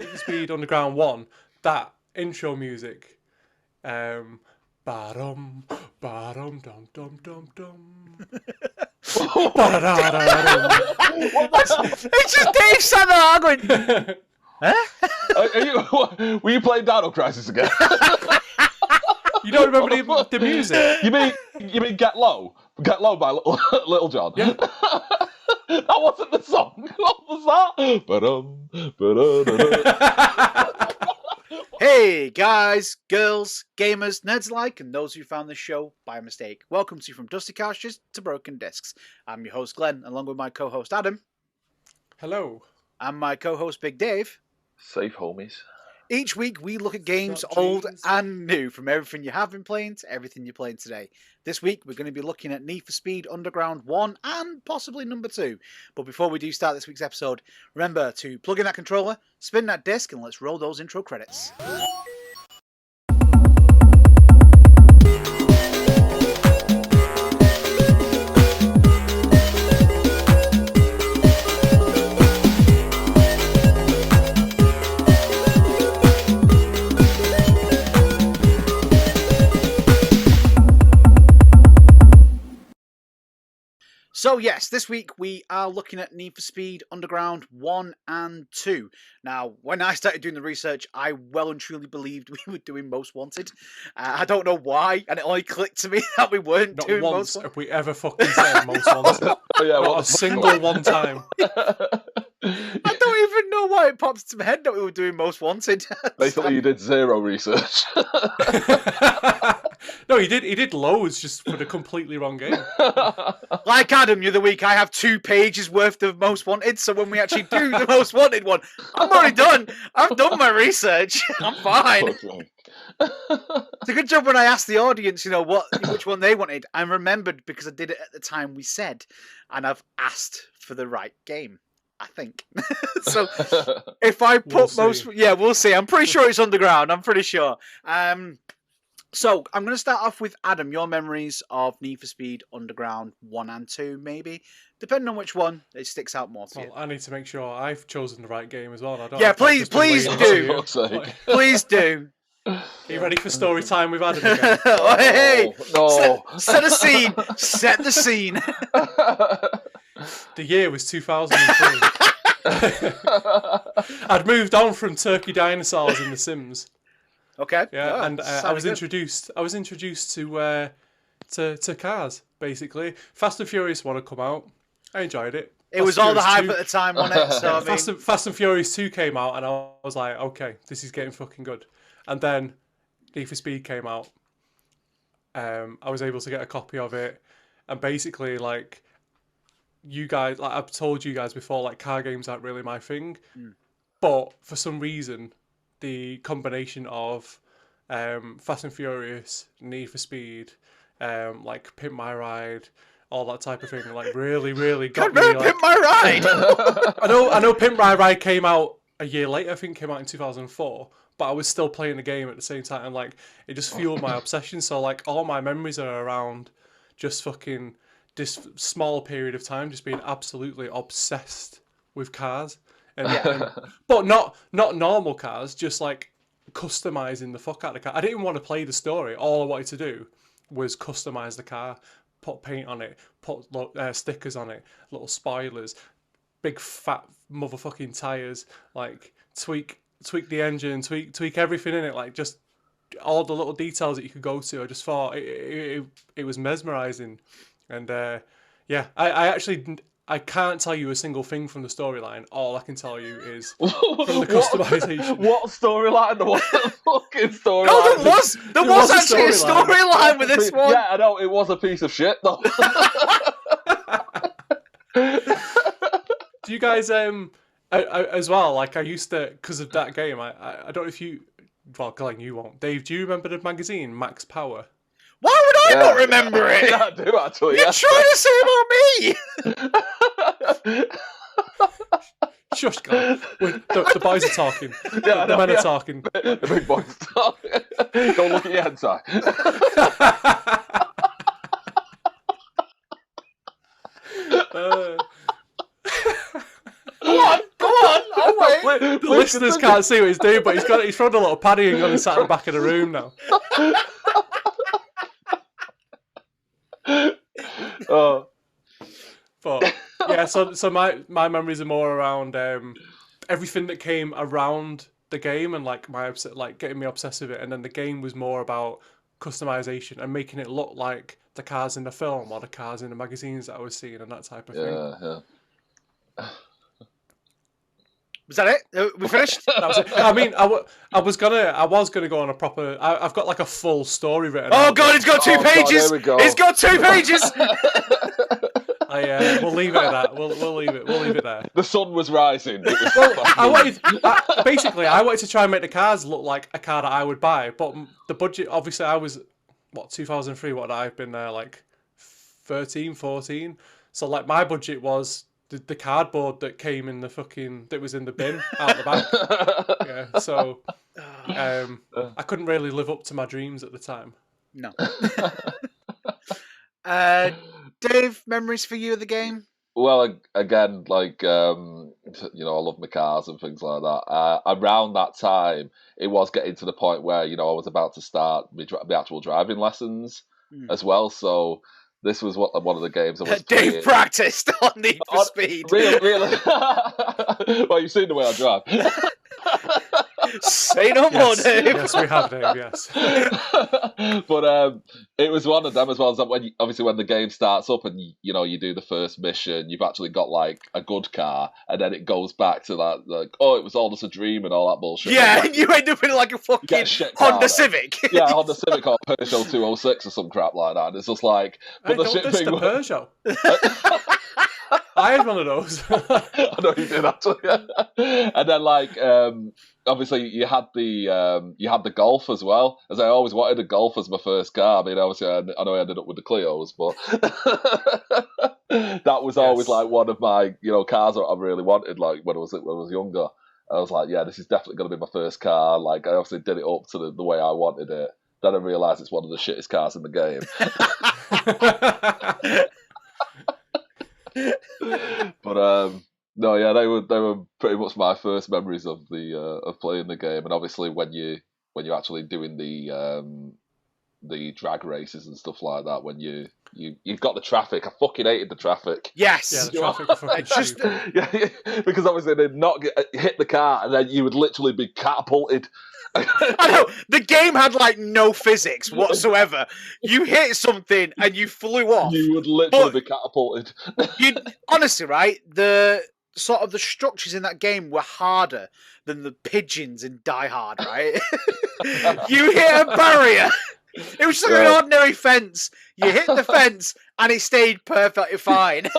for Speed Underground 1, that intro music, ba-dum, ba-dum, dum, dum, dum, dum. It's just Dave sat there going, huh? Were you playing Dino Crisis again? You don't remember the music? You mean Get Low? Get Low by Little John? Yeah. That wasn't the song. What was that? Ba-dum, ba-da-da-da. Hey guys, girls, gamers, nerds alike, and those who found this show by mistake. Welcome to From Dusty Couches to Broken Discs. I'm your host Glenn, along with my co-host Adam. Hello. And my co-host Big Dave. Safe homies. Each week we look at games old and new, from everything you have been playing to everything you're playing today. This week we're going to be looking at Need for Speed Underground 1 and possibly number 2. But before we do start this week's episode, remember to plug in that controller, spin that disc, and let's roll those intro credits. So yes, this week we are looking at Need for Speed Underground 1 and 2. Now, when I started doing the research, I well and truly believed we were doing Most Wanted. I don't know why, and it only clicked to me that we weren't Not doing once Most Wanted. have we ever fucking said Most Wanted. Oh, yeah, Not a single one time. I don't even know why it popped into my head that we were doing Most Wanted. Basically, you did zero research. No, he did loads just for the completely wrong game. Like Adam the other week, I have 2 pages worth of Most Wanted, so when we actually do the Most Wanted one, I'm already done. I've done my research. I'm fine. It's a good job when I asked the audience, which one they wanted. I remembered because I did it at the time we said, and I've asked for the right game, I think. So if I put we'll see. I'm pretty sure it's Underground. I'm pretty sure. So I'm going to start off with Adam. Your memories of Need for Speed Underground 1 and 2, maybe, depending on which one it sticks out more to you. I need to make sure I've chosen the right game as well. Please do. Please do. Are you ready for story time with Adam again? Oh, hey! No. Set a scene. Set the scene. The year was 2003. I'd moved on from turkey dinosaurs in The Sims. Okay. Yeah, and I was introduced to cars, basically. Fast and Furious 1 had come out. I enjoyed it. It was all the hype at the time, wasn't it? So, Fast and Furious 2 came out, and I was like, okay, this is getting fucking good. And then Need for Speed came out. I was able to get a copy of it, and basically, like, you guys, like I've told you guys before, like, car games aren't really my thing. But for some reason, the combination of Fast and Furious, Need for Speed, like Pimp My Ride, all that type of thing, like really, really got me. Like, Pimp My Ride. I know. Pimp My Ride came out a year later. I think it came out in 2004. But I was still playing the game at the same time, and like it just fueled my obsession. So like all my memories are around just fucking this small period of time, just being absolutely obsessed with cars. But not normal cars, just like customizing the fuck out of the car. I didn't even want to play the story. All I wanted to do was customize the car, put paint on it, put stickers on it, little spoilers, big fat motherfucking tires, like tweak the engine, tweak everything in it, like just all the little details that you could go to. I just thought it was mesmerizing, and I can't tell you a single thing from the storyline. All I can tell you is from the customization. What storyline? What fucking storyline? No, there was actually a storyline with this one. Yeah, I know, it was a piece of shit, though. Do you guys, as well, like I used to, because of that game, I don't know if you, well, Glenn, you won't. Dave, do you remember the magazine, Max Power? Why would I not remember it? Yeah, I do, actually. You're trying to say about me! Shush, Glenn. The boys are talking. Yeah, the men are talking. The big boys are talking. Don't look at your hentai. Go on, I'll wait. listeners can't see what he's doing, but he's thrown a little padding on the sat at the back of the room now. Oh. But yeah, so my memories are more around everything that came around the game and like getting me obsessed with it, and then the game was more about customization and making it look like the cars in the film or the cars in the magazines that I was seeing and that type of thing. Yeah. Was that it? We finished? That was it. I mean, I was gonna go on a proper. I've got like a full story written. Oh God, it's got 2 pages. there we go. It's got 2 pages. We'll leave it at that. We'll leave it there. The sun was rising. I wanted to try and make the cars look like a car that I would buy, but the budget. Obviously, I was 2003. What I've been there like 13, 14. So like my budget was the cardboard that came in that was in the bin out the back. Yeah. So I couldn't really live up to my dreams at the time. No. Dave, memories for you of the game? Well, again, like I love my cars and things like that. Around that time, it was getting to the point where I was about to start my actual driving lessons as well. So this was one of the games I was playing. Dave practiced on Need for Speed. Really? Well, you've seen the way I drive. Say no more, Dave. Yes, we have, Dave. Yes. But it was one of them as well. As that when the game starts up and you do the first mission, you've actually got like a good car, and then it goes back to that like, oh, it was all just a dream and all that bullshit. Yeah, and you end up in like a fucking Honda Civic. Yeah, Honda Civic or Peugeot 206 or some crap like that. And it's just like, but the shit thing. Peugeot. I had one of those. I know you did actually. And then like obviously you had the Golf as well, as I always wanted a Golf as my first car. I mean, obviously I know I ended up with the Clios, but that was always like one of my cars that I really wanted. Like when I was younger, I was like, yeah, this is definitely going to be my first car. Like I obviously did it up to the way I wanted it. Then I realised it's one of the shittest cars in the game. But no, yeah, they were pretty much my first memories of of playing the game, and obviously when you're actually doing the drag races and stuff like that, when you've got the traffic. I fucking hated the traffic. Yes, yeah, the traffic was fucking stupid. Yeah, because obviously they'd not hit the car, and then you would literally be catapulted. I know, the game had like no physics whatsoever. You hit something and you flew off. You would literally be catapulted. Honestly, right? The sort of the structures in that game were harder than the pigeons in Die Hard, right? You hit a barrier. It was just like an ordinary fence. You hit the fence and it stayed perfectly fine.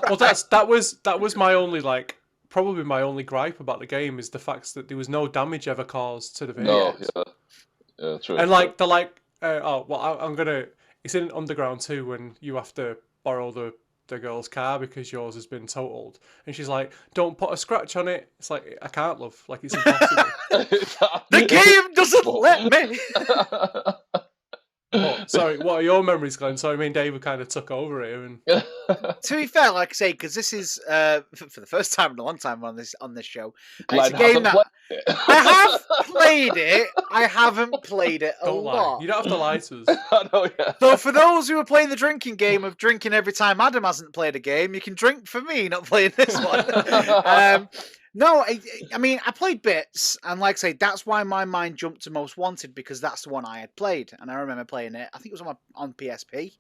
Well, that was my only probably my only gripe about the game is the fact that there was no damage ever caused to the vehicles. No, yeah, true. And it's in Underground 2 when you have to borrow the girl's car because yours has been totaled, and she's like, "Don't put a scratch on it." It's like, I can't, love. Like, it's impossible. The game doesn't let me. Oh, sorry, what are your memories, Glenn? Sorry, me and Dave kind of took over here. And to be fair, like I say, because this is for the first time in a long time on this show, Glenn it's a game that I have played it. I haven't played it a don't lot. lie. You don't have to lie to us. I know, yeah. So for those who are playing the drinking game of drinking every time Adam hasn't played a game, you can drink for me not playing this one. No, I mean, I played bits, and like I say, that's why my mind jumped to Most Wanted, because that's the one I had played, and I remember playing it. I think it was on PSP.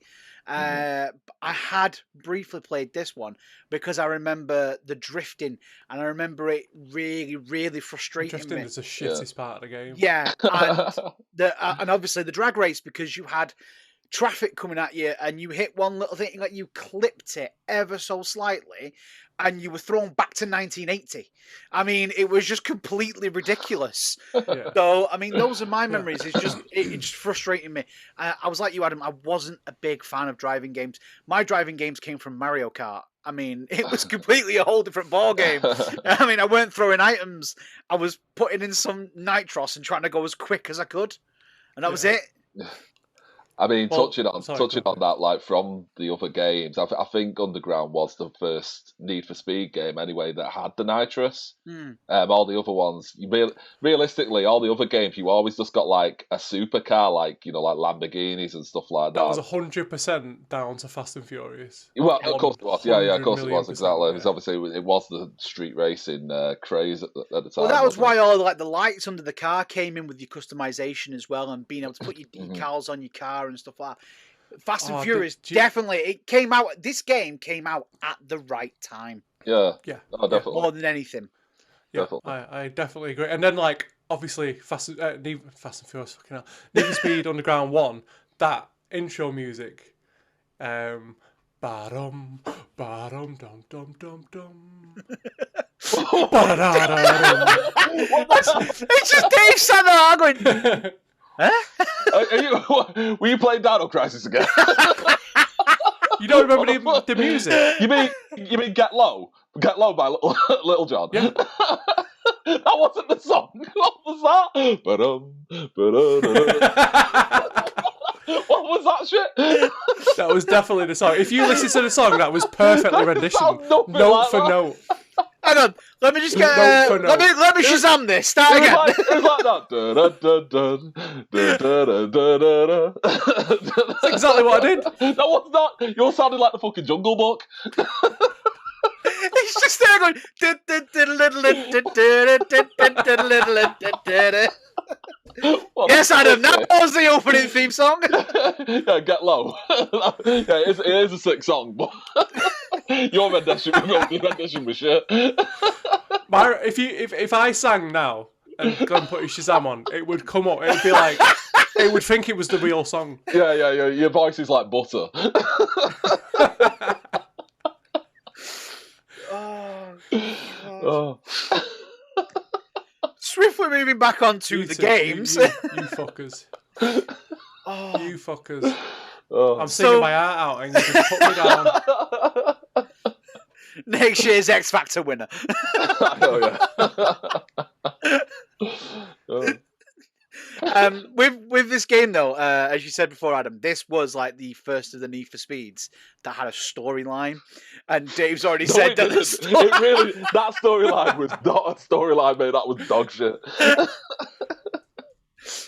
I had briefly played this one because I remember the drifting, and I remember it really, really frustrating Drifting me. is the shittest part of the game. Yeah, and obviously the drag race, because you had traffic coming at you, and you hit one little thing, like you clipped it ever so slightly, and you were thrown back to 1980. I mean, it was just completely ridiculous. Yeah. So, I mean, those are my memories. It's just frustrating me. I was like you, Adam. I wasn't a big fan of driving games. My driving games came from Mario Kart. I mean, it was completely a whole different ball game. I mean, I weren't throwing items. I was putting in some nitros and trying to go as quick as I could, and that was it. I mean, Well, touching on sorry, touching go on on. that, like from the other games, I think Underground was the first Need for Speed game anyway that had the nitrous. Hmm. All the other ones, realistically, all the other games, you always just got like a supercar, like like Lamborghinis and stuff like That was that. 100% down to Fast and Furious. Well, of course it was. Yeah, of 100 course it was. million%, Exactly. It was yeah. obviously it was the street racing craze at the time. Well, that was wasn't why all like the lights under the car came in with your customization as well, and being able to put your Mhm. decals on your car and stuff like that. Fast and Oh, Furious, definitely. It came out. This game came out at the right time, Yeah. Yeah. Oh, definitely. more than anything. Yeah, Definitely. I definitely agree. And then, like, obviously, Fast and Furious, fucking hell. Need for Speed Underground 1, that intro music, ba-dum, ba-dum, dum, dum, dum, dum. Ba-da-da-da-dum. It's just Dave sat there going, Were you playing Dino Crisis again? You don't remember the music? You mean Get Low? Get Low by Little John? Yeah. That wasn't the song. What was that? Ba-dum, ba-da-da-da. What was that shit? That was definitely the song. If you listen to the song, that was perfectly renditioned, note like for that. note. hang on, let me just get. Note for note. Let me Shazam this. Start It again. was like that. Da-da-da-da, da-da-da-da-da. That's exactly what I did. That was not. You're sounding like the fucking Jungle Book. He's just there going. Yes, Adam, that was the opening theme song. Yeah, Get Low. Yeah, it is a sick song, but your rendition was shit. If I sang now and Glenn put his Shazam on, it would come up. It'd be like it would think it was the real song. Yeah. Your voice is like butter. Oh. Swiftly moving back onto You the two, games. you fuckers. Oh. You fuckers. Oh. I'm singing my heart out and you just put me down. Next year's X Factor winner. Oh, yeah. Oh. With this game though, as you said before, Adam, this was like the first of the Need for Speeds that had a storyline, and Dave's already said that. That storyline was not a storyline, mate. That was dog shit.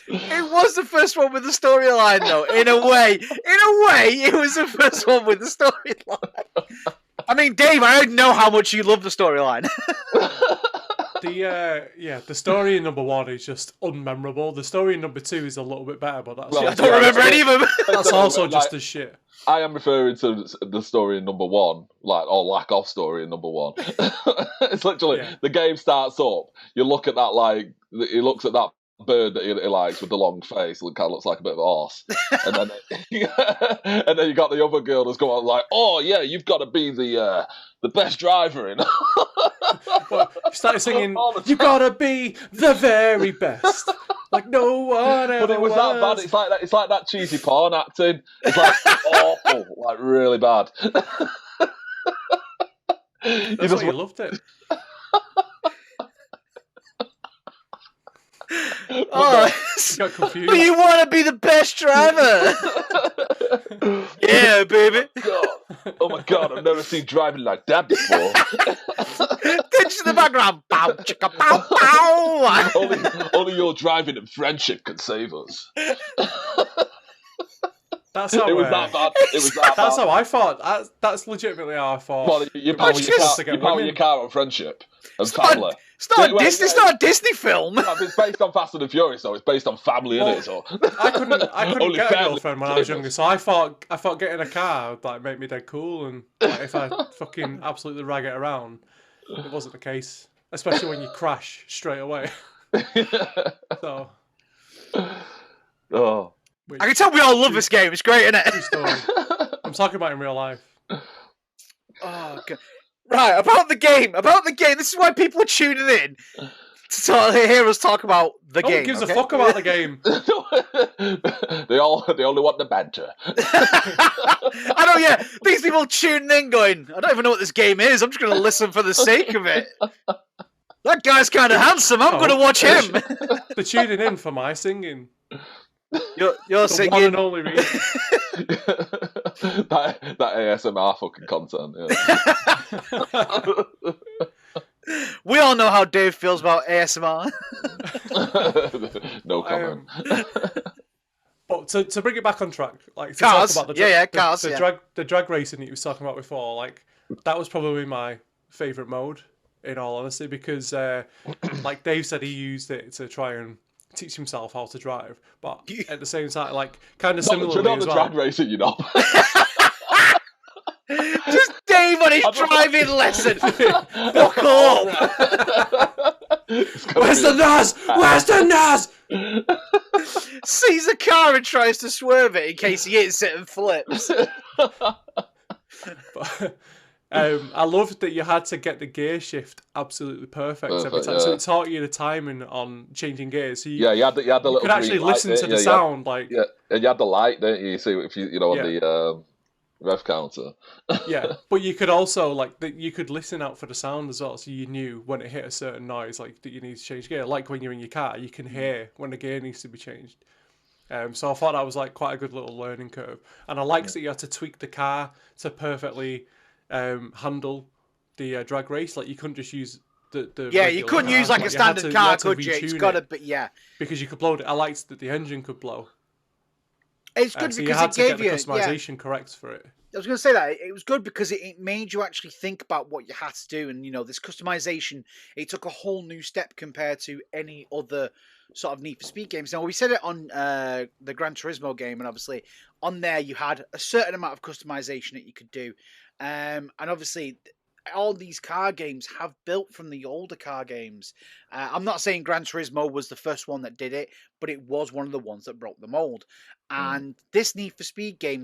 It was the first one with the storyline, though. In a way, it was the first one with the storyline. I mean, Dave, I don't know how much you love the storyline. The story in number 1 is just unmemorable. The story in number 2 is a little bit better, but that's Well, I don't remember any of them. that's also just as shit. I am referring to the story in number 1, or lack of story in number 1. It's literally the game starts up. You look at that he looks at that bird that he likes with the long face. It kind of looks like a bit of a horse. And then you got the other girl that's going like, "Oh yeah, you've got to be the best driver in." Well, she started singing, "You gotta be the very best." Like no one ever But it was that bad. It's like that cheesy porn acting. It's like awful, like really bad. That's why you loved it. Oh, You got confused. but you want to be the best driver? Yeah, baby. Oh my god! I've never seen driving like that before. Ditch in the background. Bow, chicka, bow, bow. only your driving and friendship can save us. That's how It was that bad. It was that That's bad. how I thought. That's legitimately how I thought. Well, you power just to get your women. car on friendship and family. It's not a Disney. It's not a Disney film. No, it's based on Fast and the Furious, so it's based on family, Well, innit? So I couldn't Only get a family girlfriend when I was savers. younger, so I thought getting a car would like make me dead cool, and like, if I fucking absolutely rag it around, it wasn't the case. Especially when you crash straight away. So, Oh. which, I can tell we all love this game. It's great, isn't true it? story. I'm talking about in real life. Oh, God. Right, about the game. This is why people are tuning in to hear us talk about the No game. one gives okay? a fuck about the game. They only want the banter. I know, yeah. These people tuning in going, I don't even know what this game is. I'm just going to listen for the sake of it. That guy's kind of handsome. I'm going to watch him. They're tuning in for my singing. You're The one singing. and only reason. that ASMR fucking content. Yeah. We all know how Dave feels about ASMR. No comment. But to bring it back on track, like to Cars. talk about Cars. the drag racing that you was talking about before, like that was probably my favourite mode, in all honesty, because like Dave said, he used it to try and teach himself how to drive, but at the same time, like kind of similarly not as the well. drag racing, you know. Just Dave on his driving lesson. Fuck up. Where's the NAS? Where's the NAS? Sees a car and tries to swerve it in case he hits it and flips. But, I loved that you had to get the gear shift absolutely perfect every time. Yeah. So it taught you the timing on changing gears. So you had the little. You could actually listen to the sound, like and you had the light, don't you? See if you know on the rev counter. Yeah, but you could also you could listen out for the sound as well, so you knew when it hit a certain noise, like that you need to change gear. Like when you're in your car, you can hear when the gear needs to be changed. So I thought that was like quite a good little learning curve, and I liked that you had to tweak the car to perfectly handle the drag race. Like you couldn't just use the you couldn't use like a standard car, could you? It's got to be because you could blow it. I liked that the engine could blow. It's good so because you had it to gave get the customization correct for it. I was going to say that it was good because it made you actually think about what you had to do, and this customization. It took a whole new step compared to any other sort of Need for Speed games. Now we said it on the Gran Turismo game, and obviously on there you had a certain amount of customization that you could do, and obviously all these car games have built from the older car games. I'm not saying Gran Turismo was the first one that did it, but it was one of the ones that broke the mold. And this Need for Speed game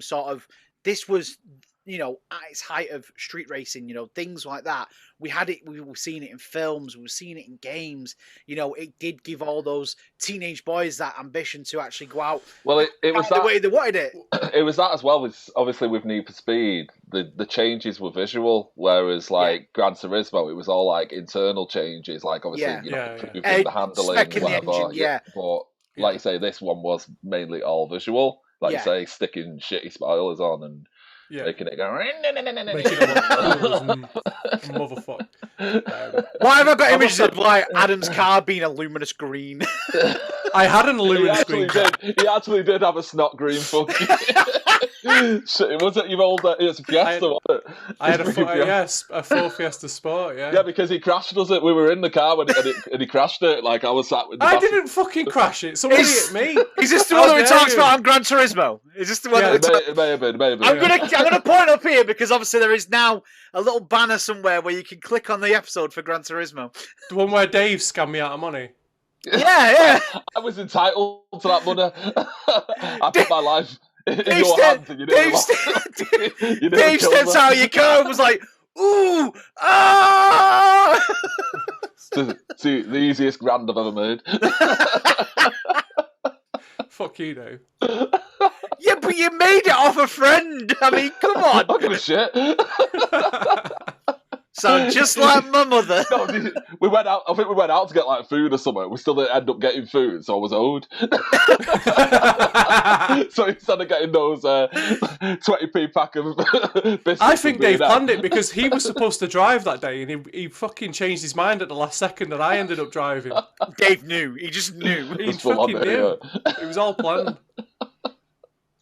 this was, at its height of street racing, things like that. We were seeing it in films, we were seeing it in games. It did give all those teenage boys that ambition to actually go out. Well, it was that the way they wanted it. It was that as well. Obviously with Need for Speed, the changes were visual, whereas Gran Turismo, it was all like internal changes, like obviously improving the handling, whatever. The engine, But like you say, this one was mainly all visual. Like you say, sticking shitty spoilers on and making it go. Motherfucker. Why have I got images of like Adam's car being a luminous green? I had an luminous green. He actually did have a snot green funky. Shit, was it your old? It's a Fiesta, wasn't it? I had a Ford Fiesta Sport. Yeah. Yeah, because he crashed us. We were in the car and he crashed it. Like I was sat with. I didn't fucking crash it. Somebody hit me. Is this the one that we talked about on Gran Turismo? Is this the one? It may have been. I'm gonna point up here because obviously there is now a little banner somewhere where you can click on the episode for Gran Turismo. The one where Dave scammed me out of money. Yeah. I was entitled to that money. I put my life in your hands, and you never. Dave steps out of your car and was like, "Ooh, ah!" See, the easiest grand I've ever made. Fuck you, Dave. Yeah, but you made it off a friend. I mean, come on. I don't give a shit. So just like my mother. No, we went out. I think we went out to get like food or something. We still didn't end up getting food, so I was owed. So instead of getting those 20p pack of biscuits, I think Dave planned it because he was supposed to drive that day, and he fucking changed his mind at the last second, and I ended up driving. Dave knew. He just knew. He fucking knew. It was all planned.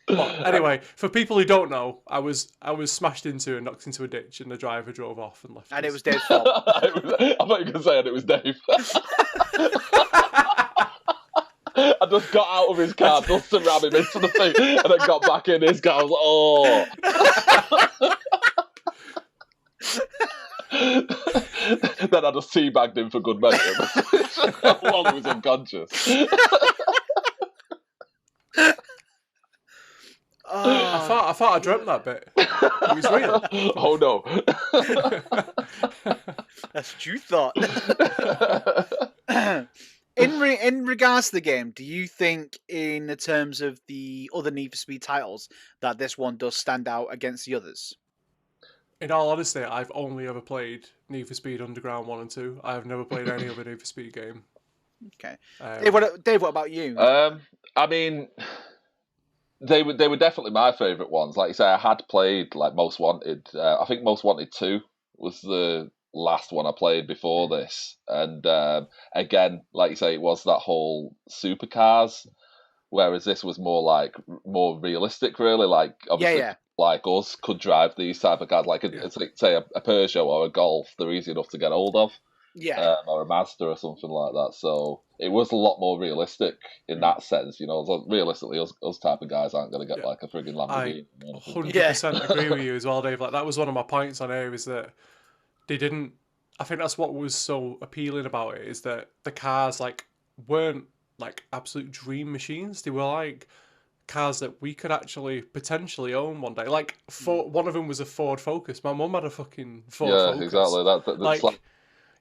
But anyway, for people who don't know, I was smashed into and knocked into a ditch, and the driver drove off and left. And it was Dave's fault. I thought you were going to say it was Dave. I just got out of his car, just to ram him into the thing, and then got back in his car. I was like, oh. Then I just teabagged him for good measure while he was unconscious. I thought I dreamt that bit. It was real. Oh no. That's what you thought. In regards to the game, do you think, in the terms of the other Need for Speed titles, that this one does stand out against the others? In all honesty, I've only ever played Need for Speed Underground 1 and 2. I have never played any other Need for Speed game. Okay. Dave, what about you? I mean, they were definitely my favourite ones. Like you say, I had played like Most Wanted. I think Most Wanted 2 was the last one I played before this, and again, like you say, it was that whole supercars. Whereas this was more realistic, really. Like obviously, like us could drive these type of cars. Like it's like say a Peugeot or a Golf. They're easy enough to get hold of. Or a Mazda or something like that. So it was a lot more realistic in that sense. You know, so realistically, us type of guys aren't going to get like a frigging Lamborghini. I 100% agree with you as well, Dave. Like that was one of my points on here is that they didn't. I think that's what was so appealing about it is that the cars like weren't like absolute dream machines. They were like cars that we could actually potentially own one day. Like one of them was a Ford Focus. My mum had a fucking Ford Focus. Yeah, exactly. That's like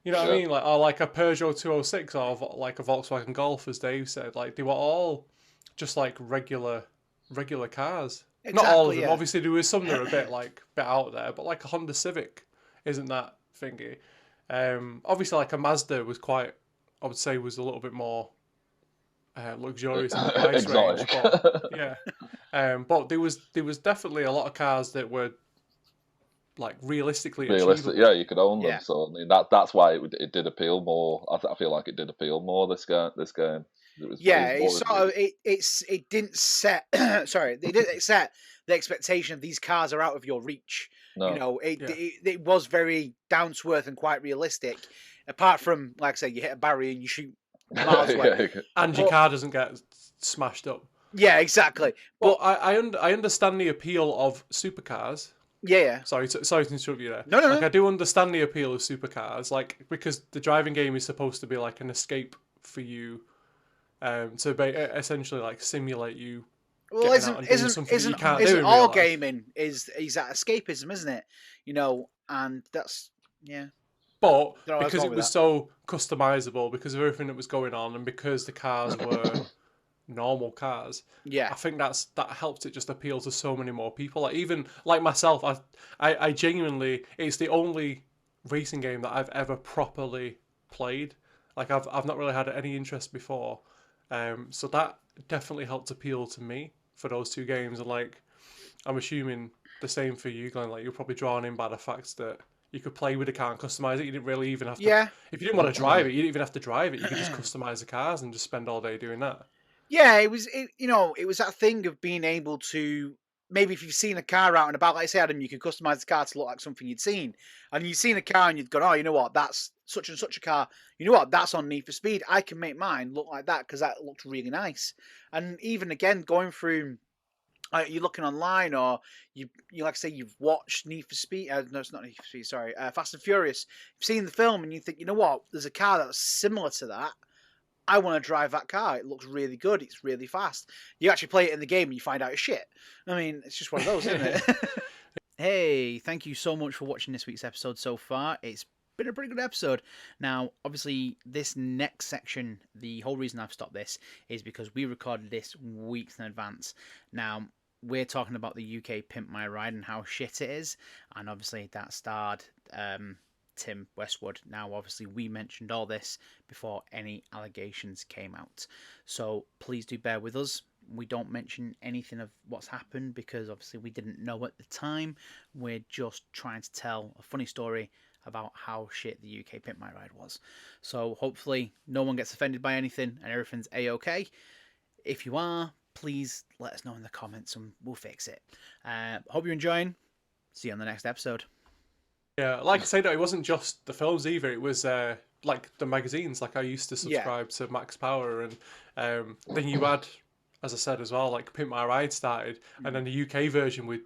you know what I mean? Like, or like a Peugeot 206 or like a Volkswagen Golf, as Dave said. Like, they were all just like regular cars. Exactly, not all of them. Obviously, there was some that are a bit out there, but like a Honda Civic isn't that thingy. Obviously, like a Mazda was quite, I would say, was a little bit more luxurious in the price range. But, but there was definitely a lot of cars that were like realistic. Achievable. Yeah, you could own them. So I mean, that's why it did appeal more. I feel like it did appeal more this game. It didn't set. Sorry, they didn't set the expectation of these cars are out of your reach. No. You know, it was very down to earth and quite realistic. Apart from, like I say, you hit a barrier and you shoot miles away, and your car doesn't get smashed up. Yeah, exactly. But I understand the appeal of supercars. Yeah. Sorry to interrupt you there. No. I do understand the appeal of supercars, like because the driving game is supposed to be like an escape for you, to essentially like simulate you. Well, isn't all gaming is that escapism, isn't it? You know, and that's But because it was so customizable, because of everything that was going on, and because the cars were normal cars, I think that helped it just appeal to so many more people. Like even like myself, I genuinely, it's the only racing game that I've ever properly played. Like I've not really had any interest before, so that definitely helped appeal to me for those two games. And like I'm assuming the same for you, Glenn. Like you're probably drawn in by the fact that you could play with the car and customize it. You didn't really even have to. Yeah. If you didn't want to drive it, you didn't even have to drive it. You could just customize the cars and just spend all day doing that. Yeah, it was that thing of being able to, maybe if you've seen a car out and about, like I said, Adam, you could customize the car to look like something you'd seen. And you've seen a car and you'd go, oh, you know what, that's such and such a car. You know what, that's on Need for Speed. I can make mine look like that because that looked really nice. And even again, going through, you're looking online or you like I say, you've watched Need for Speed. No, it's not Need for Speed, sorry. Fast and Furious. You've seen the film and you think, you know what, there's a car that's similar to that. I want to drive that car. It looks really good. It's really fast. You actually play it in the game and you find out it's shit. I mean, it's just one of those, isn't it? Hey, thank you so much for watching this week's episode so far. It's been a pretty good episode. Now, obviously, this next section, the whole reason I've stopped this is because we recorded this weeks in advance. Now, we're talking about the UK Pimp My Ride and how shit it is. And obviously, that starred Tim Westwood. Now, obviously, we mentioned all this before any allegations came out. So please do bear with us. We don't mention anything of what's happened because obviously we didn't know at the time. We're just trying to tell a funny story about how shit the UK Pimp My Ride was. So hopefully no one gets offended by anything and everything's A-okay. If you are, please let us know in the comments and we'll fix it. Hope you're enjoying. See you on the next episode. Yeah, like I said, it wasn't just the films either. It was like the magazines. Like I used to subscribe to Max Power, and then you had, as I said as well, like Pimp My Ride started, and then the UK version with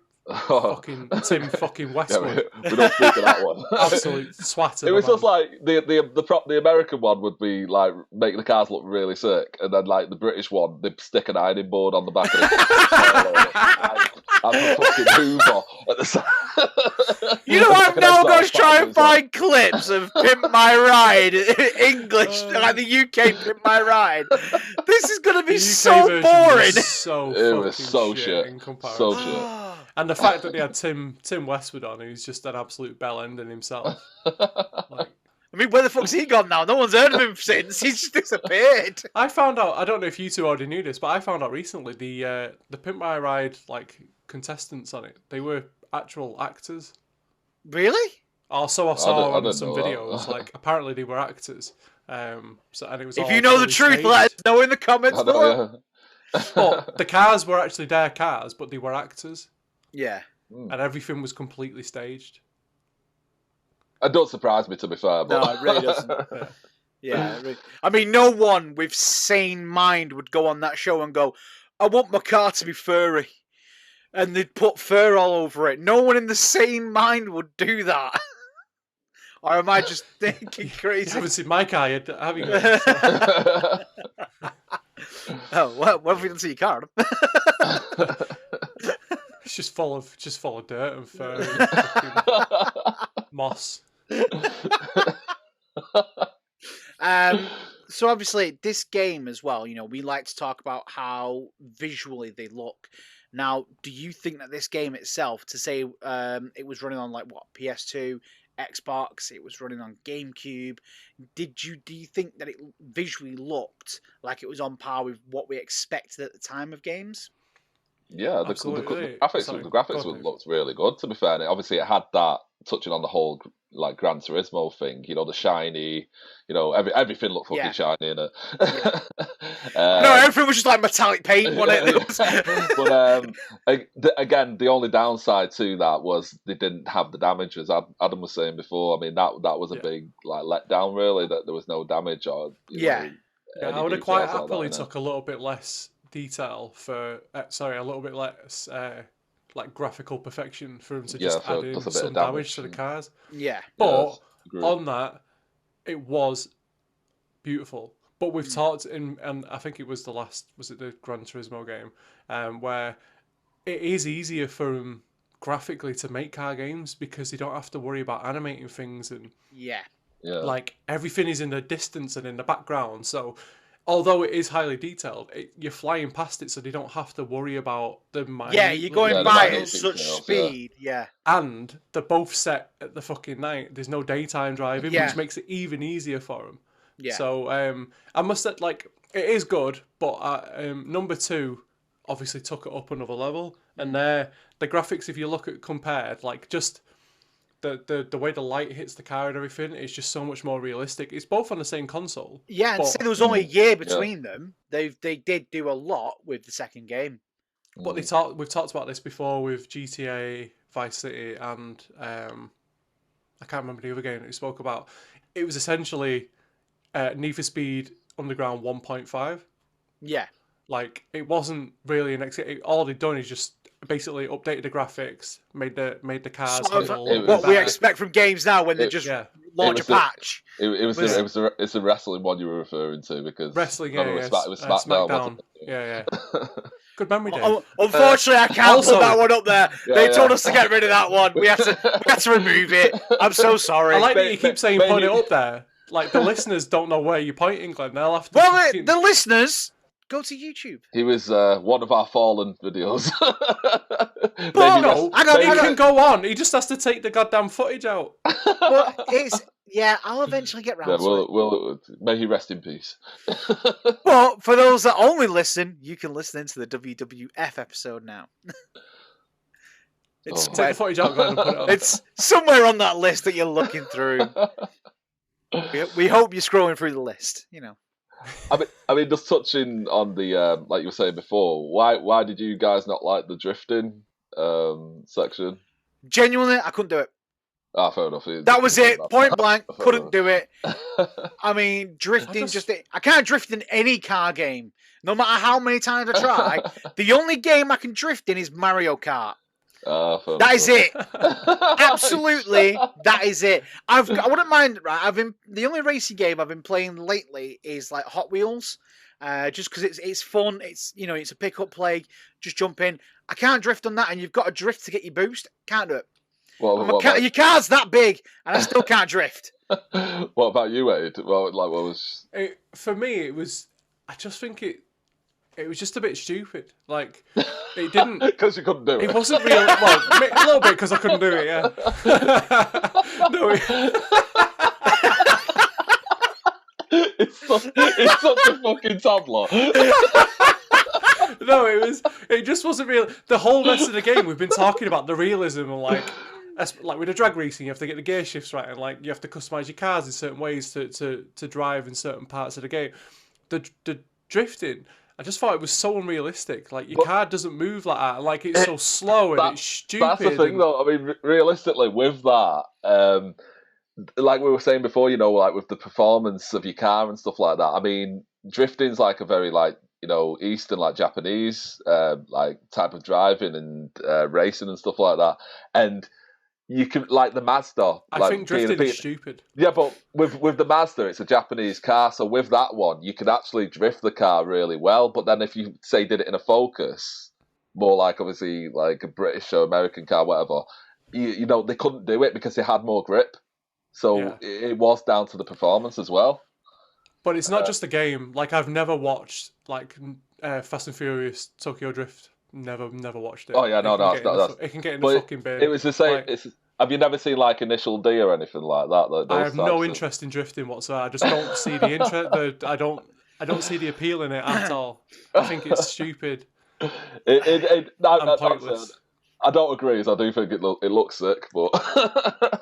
fucking Tim fucking Westwood. We don't speak of that one. Absolute swat. It was just like the American one would be like make the cars look really sick, and then like the British one, they'd stick an ironing board on the back of it. I'm a fucking Hoover at the side. You know, I'm now going to try and find clips of Pimp My Ride English, like the UK Pimp My Ride. This is going to be so boring. It was so shit. In comparison. So shit. And the fact that they had Tim Westwood on, who's just an absolute bell ending himself. Like, I mean, where the fuck's he gone now? No one's heard of him since. He's just disappeared. I found out. I don't know if you two already knew this, but I found out recently the Pimp My Ride like contestants on it. They were actual actors. Really? Also, I saw I on didn't some know that. videos. Like apparently they were actors. So and it was. If all you know the fully truth, staged. let us know in the comments I know, below. yeah. But the cars were actually their cars, but they were actors, Yeah. and everything was completely staged. It don't surprise me, to be fair. But... No, it really doesn't. Yeah. I mean, no one with sane mind would go on that show and go, I want my car to be furry. And they'd put fur all over it. No one in the sane mind would do that. Or am I just thinking You crazy? haven't seen my car yet, have you? Guys? Oh, well, what have we done to your car? It's just full of dirt and fur and fucking moss. So obviously this game as well, we like to talk about how visually they look. Now, do you think that this game itself, to say it was running on like what, PS2, Xbox, it was running on GameCube, do you think that it visually looked like it was on par with what we expected at the time of games? Yeah, the Absolutely. graphics looked really good, to be fair. And obviously, it had that, touching on the whole like Gran Turismo thing, the shiny, everything looked fucking shiny in it. No, everything was just like metallic paint, wasn't it? But again, the only downside to that was they didn't have the damage, as Adam was saying before. I mean, that was a big like letdown, really, that there was no damage or I would have quite happily took a little bit less detail for a little bit less like graphical perfection for him to just add in some damage to the cars. Yeah. But on that, it was beautiful. But we've talked and I think it was the Gran Turismo game, where it is easier for them graphically to make car games because they don't have to worry about animating things and like everything is in the distance and in the background. So although it is highly detailed, you're flying past it, so they don't have to worry about the minute. Yeah, you're going by at such speed. Yeah. And they're both set at the fucking night. There's no daytime driving, which makes it even easier for them. Yeah. So I must say, like, it is good, but number 2 obviously took it up another level. And the graphics, if you look at compared, like just the way the light hits the car and everything is just so much more realistic. It's both on the same console. Yeah, and say there was only a year between them. They did do a lot with the second game. But we've talked about this before with GTA, Vice City, and I can't remember the other game that we spoke about. It was essentially Need for Speed Underground 1.5. Yeah. Like, it wasn't really all they'd done is just basically updated the graphics, made the cars. What we expect from games now when they just launch a patch. It's the wrestling one you were referring to, because wrestling, it was SmackDown. Yeah. Good memory, Dave. Unfortunately, I can't put that one up there. They told us to get rid of that one. We had to remove it. I'm so sorry. I like that you keep saying put it up there. Like, the listeners don't know where you're pointing, Glenn. They'll have to. Well, the listeners. Go to YouTube. He was one of our fallen videos. But no, he can go on. He just has to take the goddamn footage out. But I'll eventually get round to it. May he rest in peace. But for those that only listen, you can listen into the WWF episode now. Take the footage out, Glenn, and put it on. It's somewhere on that list that you're looking through. We hope you're scrolling through the list, I mean, just touching on the like you were saying before, why did you guys not like the drifting section? Genuinely, I couldn't do it. Ah, fair enough. That was it. Point blank, couldn't do it. I mean, drifting I can't drift in any car game. No matter how many times I try. The only game I can drift in is Mario Kart. That is it. Absolutely, that is it. I wouldn't mind. Right, the only racing game I've been playing lately is like Hot Wheels, just because it's fun. It's it's a pick up play. Just jump in. I can't drift on that, and you've got to drift to get your boost. Can't do it. Your car's that big, and I still can't drift. What about you, Wade? Well, like, what was for me? It was. I just think it was just a bit stupid. Like, it didn't. Because you couldn't do it. It wasn't real. Well, a little bit because I couldn't do it. Yeah. No. it's such a fucking tableau. No, it just wasn't real. The whole rest of the game, we've been talking about the realism and like with the drag racing, you have to get the gear shifts right, and like you have to customize your cars in certain ways to drive in certain parts of the game. The drifting, I just thought it was so unrealistic. Like your car doesn't move like that. Like it's so slow and it's stupid. That's the thing, though. I mean, realistically, with that, like we were saying before, you know, like with the performance of your car and stuff like that. I mean, drifting's like a very like, you know, Eastern, like Japanese, like type of driving and racing and stuff like that. And you can, like the Mazda. I think drifting is stupid. Yeah, but with the Mazda, it's a Japanese car, so with that one, you can actually drift the car really well. But then if you say did it in a Focus, more like obviously like a British or American car, whatever, you know, they couldn't do it because they had more grip. So it was down to the performance as well. But it's not just a game. Like I've never watched like Fast and Furious Tokyo Drift. Never watched it. Oh yeah, no, it can get in the fucking bin. It was the same. Like, have you never seen like Initial D or anything like that? I have no interest in drifting whatsoever. I just don't see the interest. I don't see the appeal in it at all. I think it's stupid. And pointless. I don't agree. As I do think it looks sick, but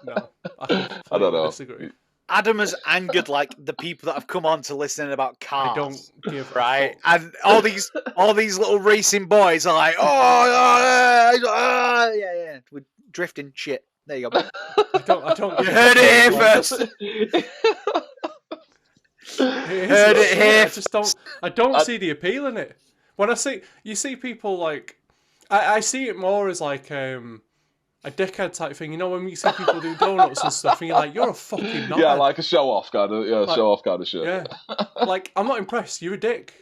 no, I don't know. Disagree. Adam has angered like the people that have come on to listen about cars. I don't give right, and all these little racing boys are like, yeah, we're drifting shit. There you go. I don't. You heard it here first. Heard it here. I don't see the appeal in it. When you see people like, I see it more as like a dickhead type thing, you know, when you see people do donuts and stuff, and you're like, you're a fucking knobhead. Yeah, like a show-off kind of, show-off kind of shit. Yeah, like, I'm not impressed. You're a dick.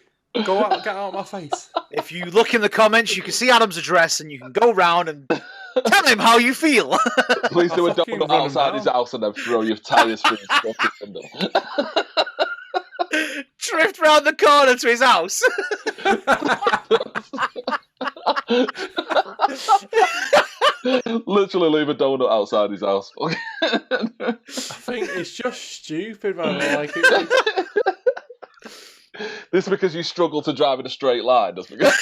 Go out, get out of my face. If you look in the comments, you can see Adam's address, and you can go round and tell him how you feel. Please do a donut outside his house and then throw your tyres through his fucking window. Drift round the corner to his house. Literally leave a donut outside his house. I think it's just stupid, man. Like this is because you struggle to drive in a straight line. That's because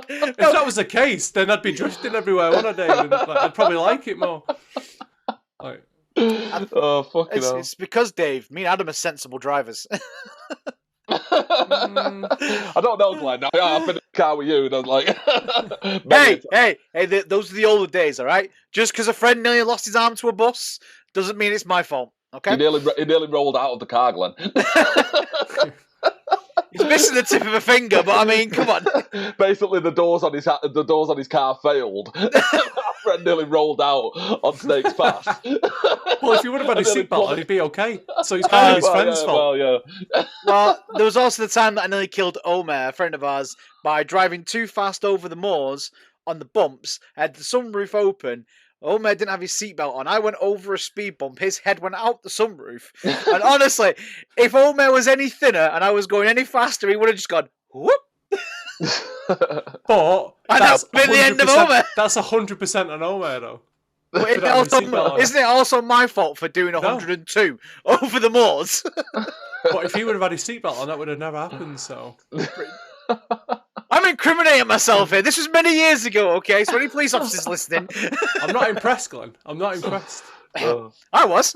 if that was the case, then I'd be drifting everywhere, wouldn't I, Dave? And, like, I'd probably like it more. Like, oh, fucking hell. It's because, Dave, me and Adam are sensible drivers. I don't know, Glenn. I've been in the car with you, and I was like, hey, those are the older days, all right? Just because a friend nearly lost his arm to a bus doesn't mean it's my fault, okay? He nearly rolled out of the car, Glenn. He's missing the tip of a finger, but I mean, come on. Basically, the doors on his car failed. Our friend nearly rolled out on Snake's Pass. Well, if he would have had his seatbelt on, he'd be okay. So he's kind of his friend's fault. Well, there was also the time that I nearly killed Omer, a friend of ours, by driving too fast over the moors on the bumps. I had the sunroof open. Omer didn't have his seatbelt on. I went over a speed bump. His head went out the sunroof. And honestly, if Omer was any thinner and I was going any faster, he would have just gone, whoop. But that's been the end of Omer. That's 100% on Omer, though. But isn't it also my fault for doing 102 over the moors? But if he would have had his seatbelt on, that would have never happened, so... I'm incriminating myself here. This was many years ago, okay? So any police officers listening... I'm not impressed, Glenn. I'm not impressed. I was.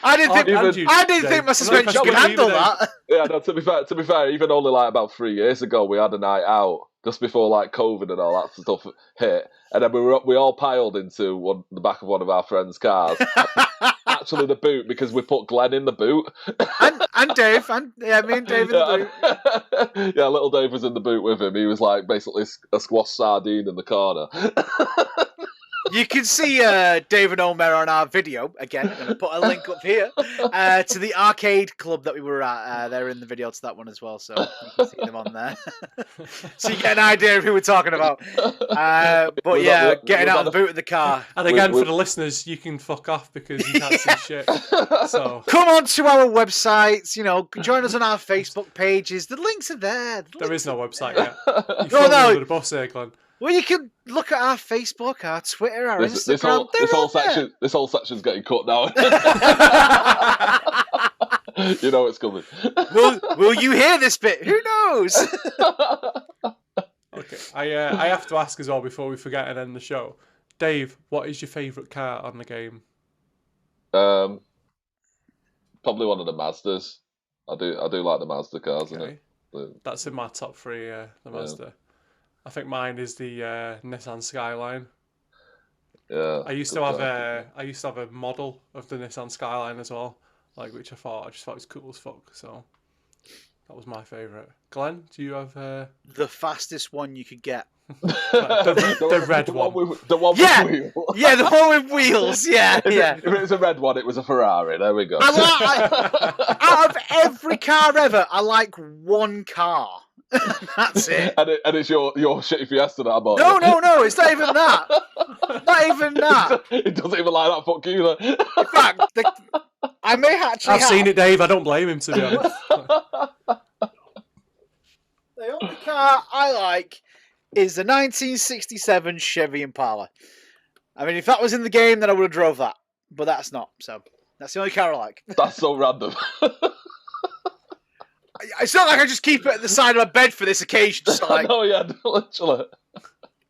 I didn't think my suspension could handle that. Yeah, no, to be fair, even only like about 3 years ago, we had a night out just before like COVID and all that stuff hit, and then we all piled into the back of one of our friends' cars. Actually, the boot, because we put Glenn in the boot, and Dave, me and Dave in the boot. Yeah, little Dave was in the boot with him. He was like basically a squash sardine in the corner. You can see Dave and Omer on our video. Again, I'm going to put a link up here to the arcade club that we were at. They're in the video to that one as well, so you can see them on there. So you get an idea of who we're talking about. But yeah, getting out of the boot of the car. And again, for the listeners, you can fuck off because you can't see shit. So come on to our websites, join us on our Facebook pages. The links are there. There is no website yet. You're under the bus here, Glenn. Well, you can look at our Facebook, our Twitter, our This Instagram. this whole section's getting cut now. You know it's coming. Will you hear this bit? Who knows? Okay, I have to ask as well before we forget and end the show. Dave, what is your favourite car on the game? Probably one of the Mazdas. I do like the Mazda cars, Okay. innit? That's in my top 3, the Mazda. I think mine is the Nissan Skyline. Yeah. I used to have a model of the Nissan Skyline as well, like which I just thought it was cool as fuck. So that was my favourite. Glenn, do you have The fastest one you could get. the red one? The one Yeah! with wheels. Yeah, the one with wheels. Yeah, yeah. If it was a red one, it was a Ferrari. There we go. Out of every car ever, I like one car. That's it. And it's your shitty Fiesta that I bought. No, it's not even that. Not even that. It doesn't even like that fuck either. In fact, I may actually I've seen it, Dave. I don't blame him, to be honest. The only car I like is the 1967 Chevy Impala. I mean, if that was in the game, then I would have drove that. But that's not, so that's the only car I like. That's so random. It's not like I just keep it at the side of my bed for this occasion. Just like, No, yeah, literally.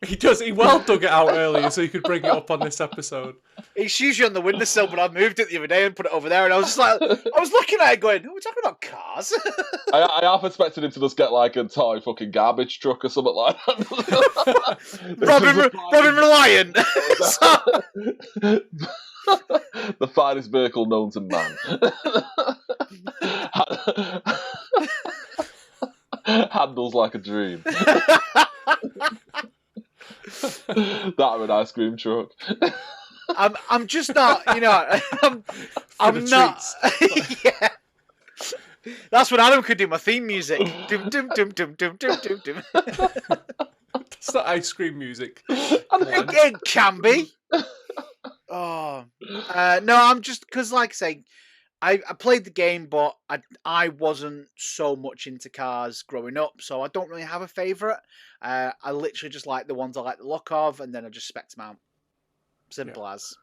He well dug it out earlier so he could bring it up on this episode. it's usually on the windowsill, but I moved it the other day and put it over there, and I was just like, I was looking at it going, "Are we talking about cars?" I half expected him to just get like a toy fucking garbage truck or something like that. Robin Reliant. The finest vehicle known to man. Handles like a dream. That or an ice cream truck. I'm just not, I'm not. Yeah. That's what Adam could do. My theme music. Dum dum dum dum dum dum dum dum. That's not ice cream music. It can be. Oh no, I'm just because, like I say, I played the game, but I wasn't so much into cars growing up, so I don't really have a favourite. I literally just like the ones I like the look of, and then I just spec them out. Simple as.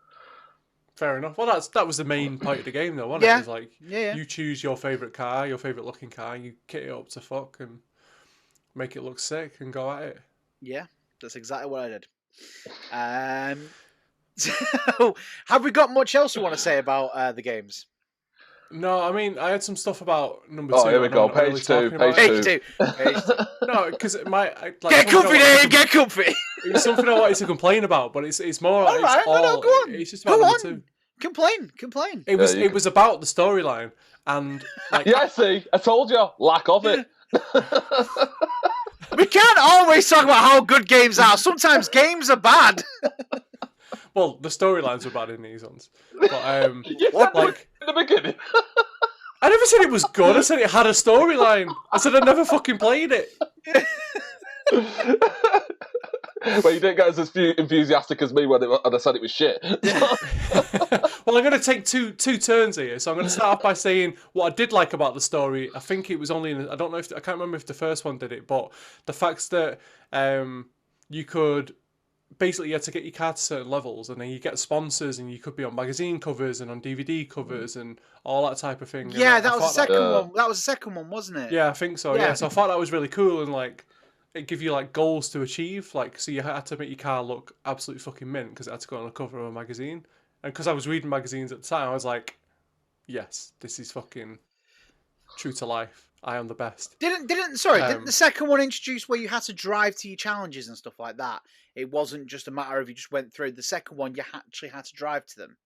Fair enough. Well, that was the main point of the game, though, wasn't Yeah. it? It was like Yeah. you choose your favourite car, your favourite looking car, and you kit it up to fuck and make it look sick and go at it. Yeah, that's exactly what I did. So, have we got much else we want to say about the games? No, I mean, I had some stuff about number 2. Oh, here we I'm go. not really Page 2. talking about Page it. Page two. No, because Get comfy, Dave. Get comfy. It's something I wanted to complain about, but it's more. All right, no, go on. It's just about Go number on. 2. Complain. It was Yeah, it was about the storyline and like Yeah, see, I told you, lack of it. We can't always talk about how good games are. Sometimes games are bad. well, the storylines were bad in these ones. But What? like In the beginning. I never said it was good. I said it had a storyline. I said I never fucking played it. Well, you didn't get as enthusiastic as me when I said it was shit. Well, I'm going to take two turns here. So I'm going to start off by saying what I did like about the story. I think it was only I don't know if I can't remember if the first one did it, but the fact that you could basically you had to get your car to certain levels, and then you get sponsors, and you could be on magazine covers and on DVD covers and all that type of thing. Yeah, and that I was the thought second one. That was the second one, wasn't it? Yeah, I think so. Yeah. Yeah, so I thought that was really cool, and like it give you like goals to achieve. Like, so you had to make your car look absolutely fucking mint because it had to go on the cover of a magazine. And because I was reading magazines at the time, I was like, yes, this is fucking true to life. I am the best. Didn't the second one introduce where you had to drive to your challenges and stuff like that? It wasn't just a matter of you just went through. The second one, you actually had to drive to them.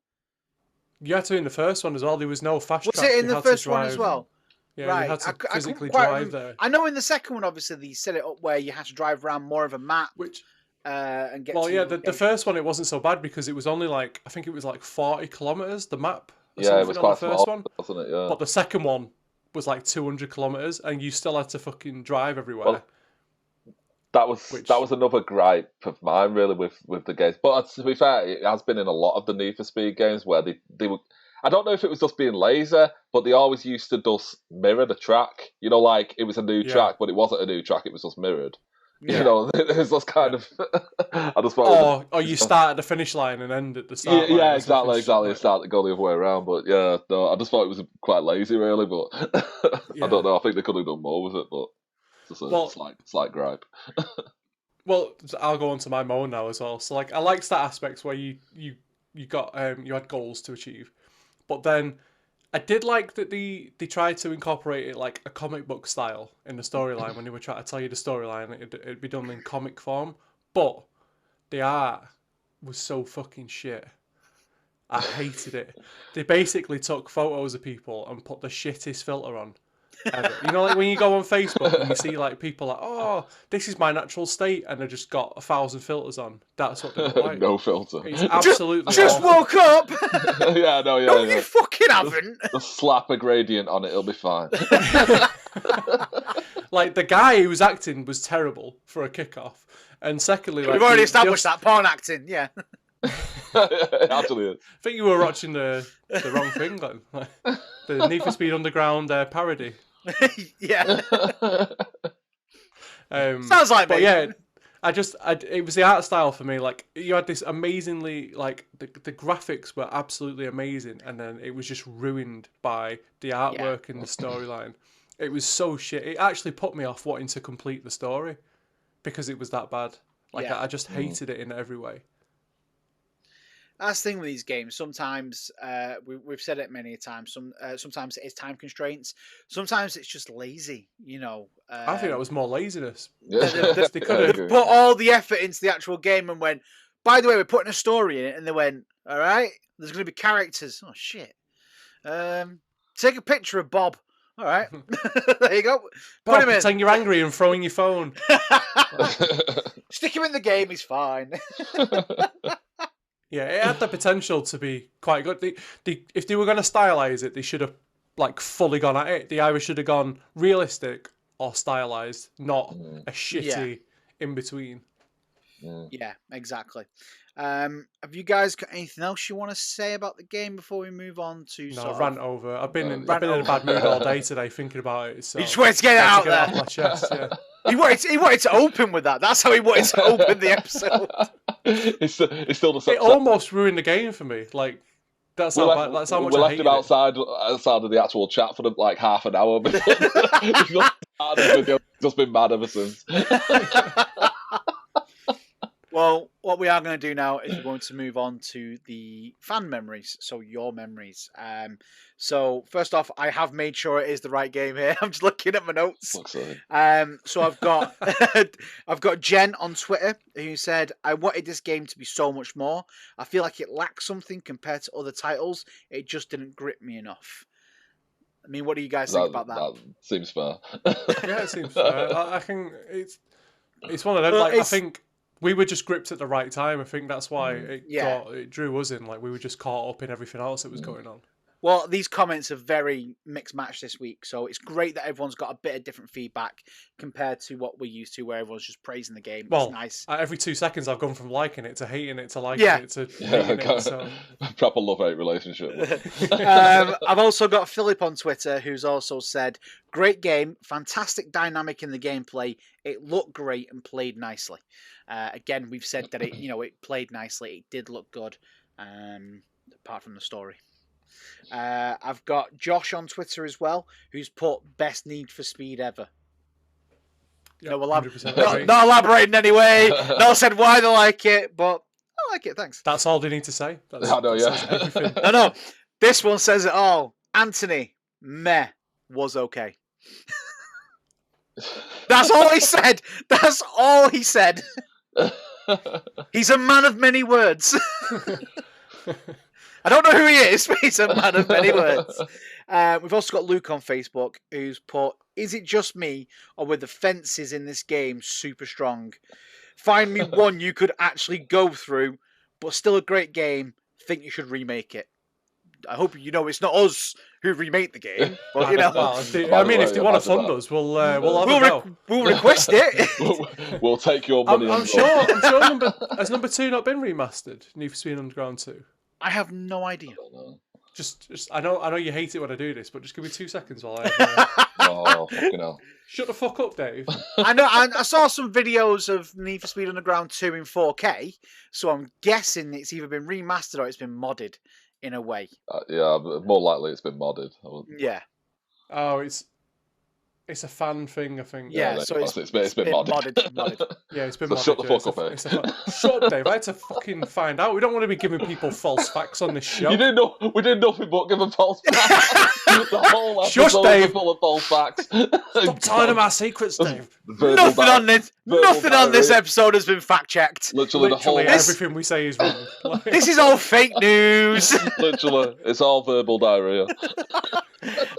You had to in the first one as well. There was no fast Was track. it in You the had to first one as drive. well? Yeah, Right. you had to I couldn't physically quite drive remember. there. I know in the second one, obviously, they set it up where you had to drive around more of a map Which, and get. well, to yeah, your the location. first one it wasn't so bad because it was only like I think it was like 40 kilometers the map. Or Yeah, it something was on quite the first small, one. wasn't it? Yeah. But the second one was like 200 kilometers, and you still had to fucking drive everywhere. Well, that was another gripe of mine really with the games. But to be fair, it has been in a lot of the Need for Speed games where they were. I don't know if it was just being lazy, but they always used to just mirror the track. You know, like it was a new track, but it wasn't a new track. It was just mirrored. You know, there's those kind of. I just thought. Or you start at the finish line and end at the start. Yeah, line exactly. Like, Start to go the other way around, but yeah, no, I just thought it was quite lazy, really. But I don't know. I think they could have done more with it, but it's just a slight gripe. Well, I'll go on to my moan now as well. So, like, I liked that aspects where you got you had goals to achieve, but then I did like that they tried to incorporate it like a comic book style in the storyline when they were trying to tell you the storyline. It'd be done in comic form, but the art was so fucking shit. I hated it. They basically took photos of people and put the shittest filter on ever. You know, like when you go on Facebook and you see like people like, oh, this is my natural state, and they just got 1,000 filters on. That's what they look like. No filter. It's absolutely just awful. woke up. Yeah, no, yeah. No, you fucking haven't. Just slap a gradient on it, it'll be fine. Like the guy who was acting was terrible for a kickoff, and secondly, like we've already established that porn acting. Yeah. Actually, I think you were watching the wrong thing, like the Need for Speed Underground parody. Yeah. Sounds like but me. Yeah, it was the art style for me. Like you had this amazingly, like the graphics were absolutely amazing, and then it was just ruined by the artwork and the storyline. It was so shit. It actually put me off wanting to complete the story because it was that bad. Like I just hated it in every way. That's the thing with these games. Sometimes we've said it many times. Sometimes it's time constraints. Sometimes it's just lazy. You know. I think that was more laziness. They've put all the effort into the actual game and went, by the way, we're putting a story in it, and they went, all right, there's going to be characters. Oh shit. Take a picture of Bob. All right, there you go. Put him in. Pretend you're angry and throwing your phone. Stick him in the game. He's fine. Yeah, it had the potential to be quite good. If they were going to stylize it, they should have like fully gone at it. They either should have gone realistic or stylized, not a shitty in between. Yeah, exactly. Have you guys got anything else you want to say about the game before we move on to? No, rant over. I've been in a bad mood all day today thinking about it. So you just wanted to get it out there. Off my chest, yeah. He wanted to open with that. That's how he wanted to open the episode. It's still the same. It almost ruined the game for me. Like that's how much I left him outside of the actual chat for like half an hour. He's just been mad ever since. Well, what we are going to do now is we're going to move on to the fan memories, so your memories. So first off, I have made sure it is the right game here. I'm just looking at my notes. So I've got I've got Jen on Twitter who said, I wanted this game to be so much more. I feel like it lacks something compared to other titles. It just didn't grip me enough. I mean, what do you guys think about that? That seems fair. Yeah, it seems fair. I think it's one of them. Like I think we were just gripped at the right time. I think that's why it drew us in. Like we were just caught up in everything else that was going on. Well, these comments are very mixed match this week, so it's great that everyone's got a bit of different feedback compared to what we're used to, where everyone's just praising the game. Well, it's nice. Every 2 seconds, I've gone from liking it to hating it to liking it to hating it. So. Proper love-hate relationship. I've also got Philip on Twitter, who's also said, great game, fantastic dynamic in the gameplay. It looked great and played nicely. Again, we've said that it played nicely. It did look good, apart from the story. I've got Josh on Twitter as well, who's put best Need for Speed ever. Yep, not elaborating anyway. No said why they like it, but I like it. Thanks. That's all they need to say. No. This one says it all. Anthony, meh, was okay. That's all he said. That's all he said. He's a man of many words. I don't know who he is, but he's a man of many words. We've also got Luke on Facebook, who's put, is it just me, or were the fences in this game super strong? Find me one you could actually go through, but still a great game. Think you should remake it. I hope you know it's not us who remake the game, but you know. Well, if they want to fund us, we'll have a go. We'll request it. We'll take your money. I'm sure. Has number 2 not been remastered? Need for Speed Underground 2. I have no idea. Just I know you hate it when I do this, but just give me 2 seconds while I. Oh, fucking hell. Shut the fuck up, Dave. I know. I saw some videos of Need for Speed Underground 2 in 4K, so I'm guessing it's either been remastered or it's been modded in a way. Yeah, more likely it's been modded. Yeah. Oh, it's a fan thing, I think. Yeah, so it's been modded. Yeah, it's been So modded. shut the yeah, fuck up, eh? Shut up, Dave. I had to fucking find out. We don't want to be giving people false facts on this show. You didn't know we did nothing but give them false facts. The whole Shush, episode Dave. was full of false facts. Stop telling them our secrets, Dave. Nothing on this episode has been fact checked. Literally the whole. Everything we say is wrong. Like, This is all fake news. Literally, it's all verbal diarrhea.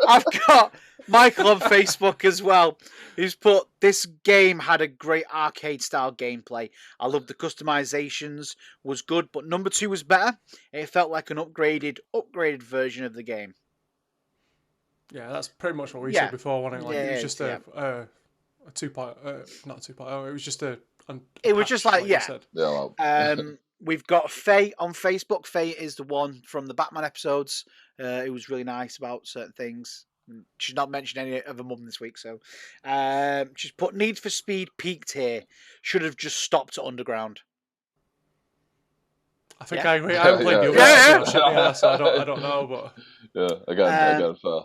I've got Michael on Facebook as well, who's put, this game had a great arcade style gameplay. I loved the customizations, was good, but number 2 was better. It felt like an upgraded version of the game. yeah, that's pretty much what we said before, wasn't it? Like, it was just a 2-part, not 2-part. It was just a. It was just like, you said. Yeah. Well. We've got Faye on Facebook. Faye is the one from the Batman episodes. It was really nice about certain things. She's not mentioned any of her mum this week, so she's put Need for Speed peaked here. Should have just stopped at Underground. I think I agree. I haven't played the other episode, so I don't know, but Yeah, again, fair.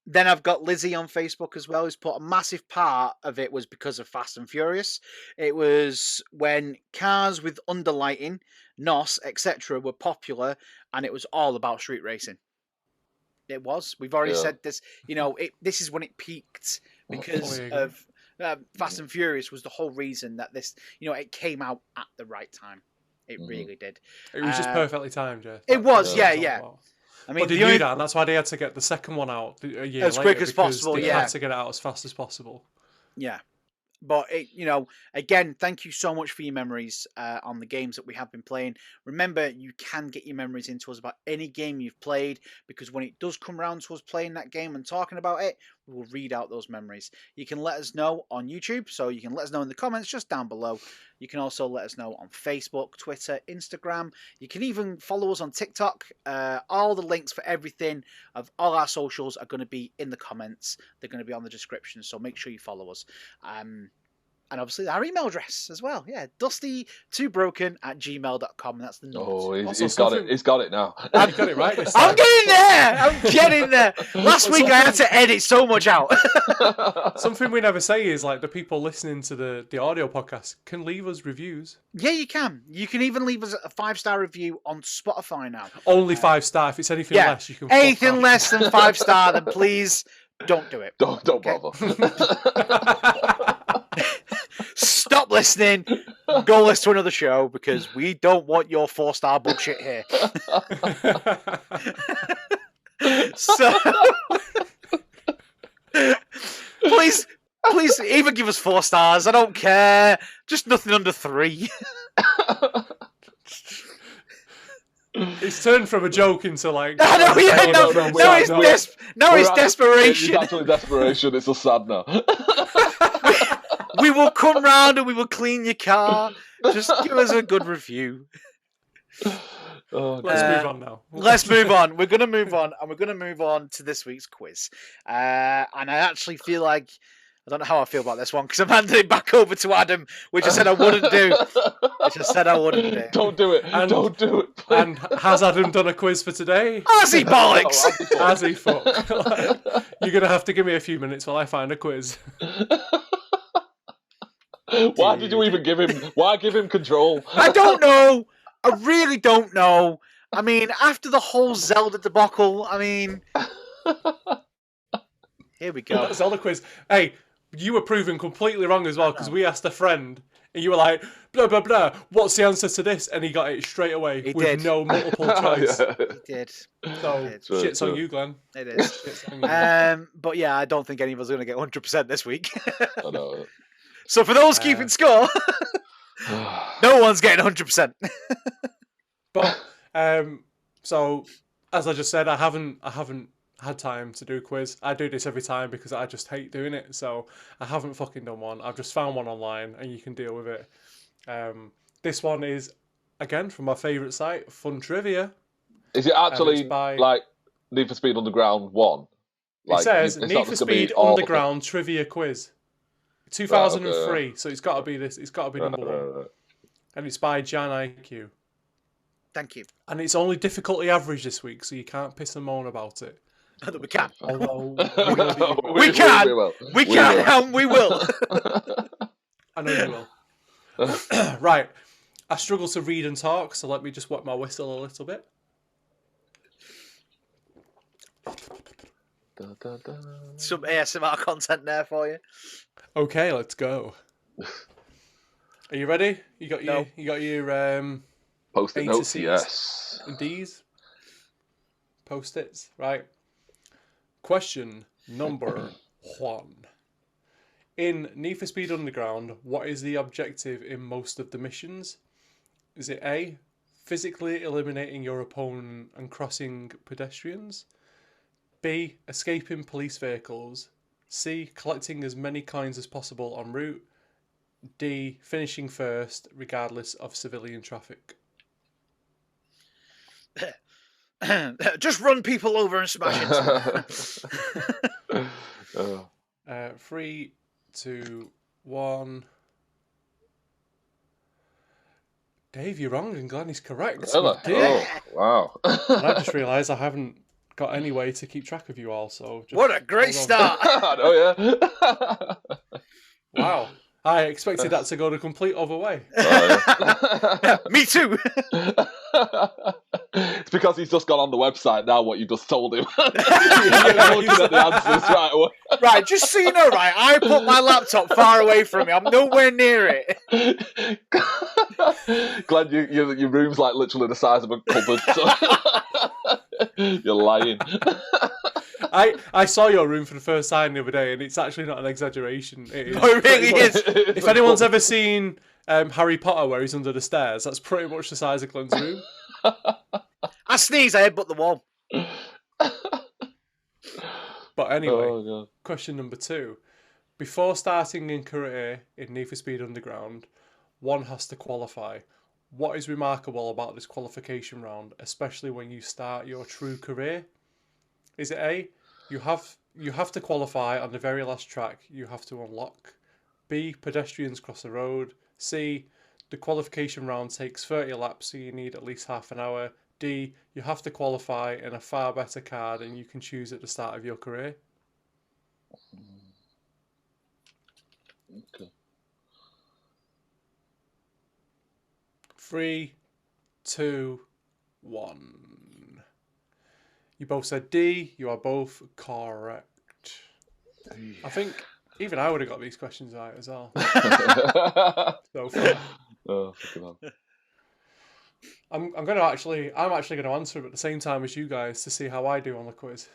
Then I've got Lizzie on Facebook as well, who's put a massive part of it was because of Fast and Furious. It was when cars with underlighting, NOS, etc. were popular, and it was all about street racing. It was. We've already said this. This is when it peaked because of Fast and Furious was the whole reason that this, it came out at the right time. It really did. it was just perfectly timed, yeah. It was, yeah. I mean, But they knew that, and that's why they had to get the second one out a year as later, quick as possible. They had to get it out as fast as possible. Yeah. But, again, thank you so much for your memories on the games that we have been playing. Remember, you can get your memories into us about any game you've played, because when it does come around to us playing that game and talking about it, we will read out those memories. You can let us know on YouTube, so you can let us know in the comments just down below. You can also let us know on Facebook, Twitter, Instagram. You can even follow us on TikTok. All the links for everything of all our socials are going to be in the comments. They're going to be on the description, so make sure you follow us. And obviously our email address as well. Yeah, dusty2broken@gmail.com. That's the number. Oh, he's got it. He's got it now. I've got it right this I'm time. getting there. Last week I had to edit so much out. Something we never say is like the people listening to the audio podcast can leave us reviews. Yeah, you can. You can even leave us a 5-star review on Spotify now. Only 5-star. If it's anything less, you can. Anything less than 5-star, then please don't do it. Don't bother. Stop listening. Go listen to another show because we don't want your 4-star bullshit here. So please even give us 4 stars. I don't care. Just nothing under 3. It's turned from a joke into like. I know, it's desperation. It's actually desperation. It's a sad now. We will come round and we will clean your car. Just give us a good review. Let's move on now. Let's move on. We're going to move on, and we're going to move on to this week's quiz. And I actually feel like, I don't know how I feel about this one, because I'm handing it back over to Adam, which I said I wouldn't do. Don't do it. Don't do it. Please. And has Adam done a quiz for today? Has he, bollocks? Has he fuck? You're going to have to give me a few minutes while I find a quiz. Why did you even give him? Why give him control? I don't know. I really don't know. I mean, after the whole Zelda debacle, here we go. Zelda quiz. Hey, you were proven completely wrong as well, because we asked a friend, and you were like, blah, blah, blah, what's the answer to this? And he got it straight away with no multiple choice. He did. So, shit's on you, Glenn. It is. But yeah, I don't think any of us are going to get 100% this week. I know. So for those keeping score, no one's getting 100%. But so as I just said, I haven't had time to do a quiz. I do this every time because I just hate doing it. So I haven't fucking done one. I've just found one online, and you can deal with it. This one is again from my favourite site, Fun Trivia. Is it actually like Need for Speed Underground 1? It says it's Need not for just gonna be Speed all of it. Underground Trivia Quiz. Right, 2003, okay. so it's got to be this. It's got to be number one, Right. and it's by Jan IQ. Thank you. And it's only difficulty average this week, so you can't piss and moan about it. That we can. Although We can. We will. We can, and we will. I know you will. Right, I struggle to read and talk, so let me just wet my whistle a little bit. Some ASMR content there for you. Okay, let's go. Are you ready? You got your Post-it A to notes, Cs yes. and D's? Post-its, right. Question number 1. In Need for Speed Underground, what is the objective in most of the missions? Is it A, physically eliminating your opponent and crossing pedestrians? B, escaping police vehicles? C, collecting as many coins as possible en route? D, finishing first, regardless of civilian traffic? Just run people over and smash into them. 3, 2, 1. Dave, you're wrong, and Glenn is correct. Really? We did. Oh, wow. And I just realised I haven't got any way to keep track of you all. So just What a great start! I know, yeah. Wow. I expected that to go the complete other way. Me too. It's because he's just gone on the website now. What you just told him. He's looking at the answers right away. Right, just so you know, right, I put my laptop far away from me. I'm nowhere near it. Glenn, your room's like literally the size of a cupboard. So you're lying. I saw your room for the first time the other day, and it's actually not an exaggeration. It is No, it really pretty is. much- If anyone's ever seen Harry Potter where he's under the stairs, that's pretty much the size of Glenn's room. I sneeze, I headbutt the wall. But anyway, Oh, God. question number 2. Before starting a career in Need for Speed Underground, one has to qualify. What is remarkable about this qualification round, especially when you start your true career? Is it A, you have to qualify on the very last track you have to unlock? B, pedestrians cross the road? C, the qualification round takes 30 laps, so you need at least half an hour? D, you have to qualify in a far better car than you can choose at the start of your career? Okay. 3, 2, 1. You both said D. You are both correct. I think even I would have got these questions right as well. So far. Oh, fucking hell. I'm actually going to answer them at the same time as you guys to see how I do on the quiz.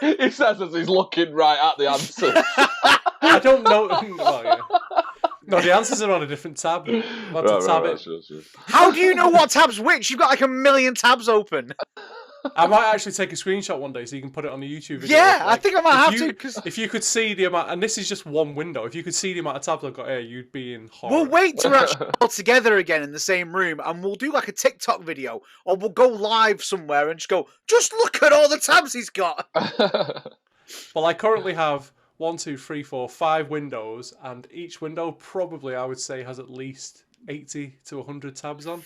He says as he's looking right at the answers. I don't know. Well, yeah. No, the answers are on a different tab. Right, sure. How do you know what tab's which? You've got like a million tabs open. I might actually take a screenshot one day so you can put it on the YouTube video. Yeah, I think I might have to. If you could see the amount, and this is just one window, if you could see the amount of tabs I've got here, you'd be in horror. We'll wait till we're actually all together again in the same room, and we'll do like a TikTok video, or we'll go live somewhere and just go, just look at all the tabs he's got. Well, I currently have 1, 2, 3, 4, 5 windows, and each window probably, I would say, has at least 80 to 100 tabs on.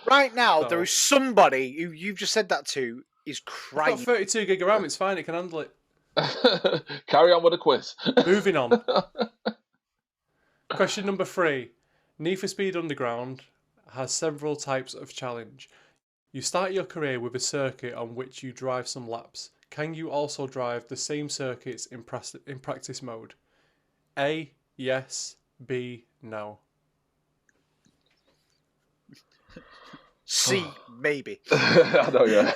Right now, So- there is somebody who you've just said that to is I've crying. got 32 gig of RAM, it's fine, it can handle it. Carry on with the quiz. Moving on. Question number 3. Need for Speed Underground has several types of challenge. You start your career with a circuit on which you drive some laps. Can you also drive the same circuits in practice mode? A, yes. B, no. C, maybe. I know, yeah.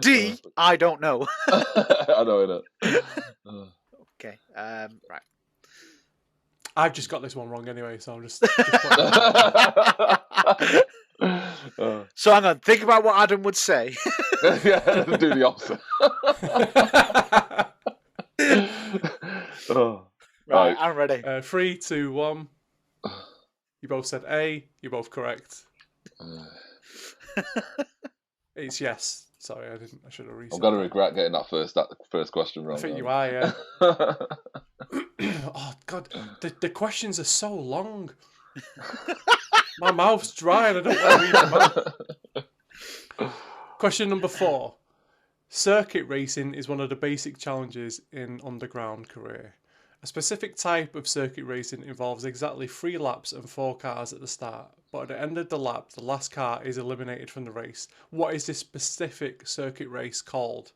D, I don't know. I know, innit? Okay, right. I've just got this one wrong anyway, so I'm just putting it out. So hang on, think about what Adam would say. Yeah, do the opposite. Oh. Right, I'm ready. 3, 2, 1. You both said A. You're both correct. It's yes. Sorry, I should have I'm reset. gonna regret getting that first question wrong. I think now. you are, yeah. Oh God, the questions are so long. My mouth's dry and I don't want to read them out. Question number 4. Circuit racing is one of the basic challenges in underground career. A specific type of circuit racing involves exactly 3 laps and 4 cars at the start, but at the end of the lap, the last car is eliminated from the race. What is this specific circuit race called?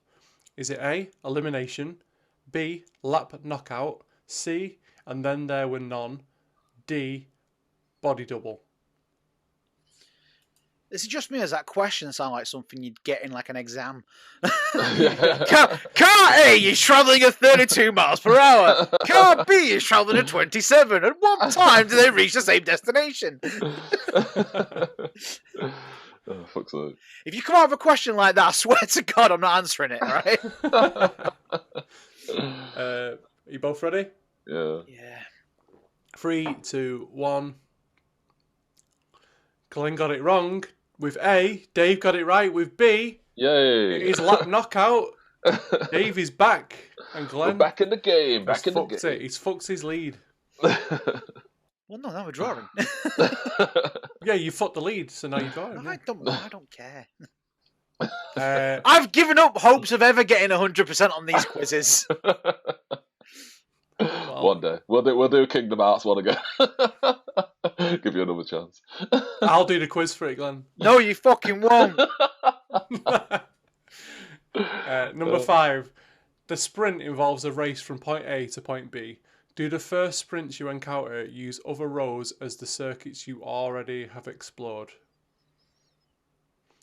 Is it A, elimination, B, lap knockout, C, and then there were none, D, body double? Is it just me, or does that question sound like something you'd get in like an exam? Yeah. Car A is travelling at 32 miles per hour. Car B is travelling at 27. At what time do they reach the same destination? Oh, fuck's sake. If you come out with a question like that, I swear to God, I'm not answering it, alright? Are you both ready? Yeah. Yeah. 3, 2, 1. Glenn got it wrong with A. Dave got it right with B. Yay. It is lap knockout. Dave is back. And We're Glenn back in the game. has Back in the fucked game. it. He's fucked his lead. Well, no, now we're drawing. Yeah, you fucked the lead, so now you got him. I don't care. Yeah. I've given up hopes of ever getting 100% on these quizzes. One day we'll do Kingdom Hearts one again. Give you another chance. I'll do the quiz for it, Glenn. No, you fucking won't. Number 5. The sprint involves a race from point A to point B. Do the first sprints you encounter use other roads as the circuits you already have explored?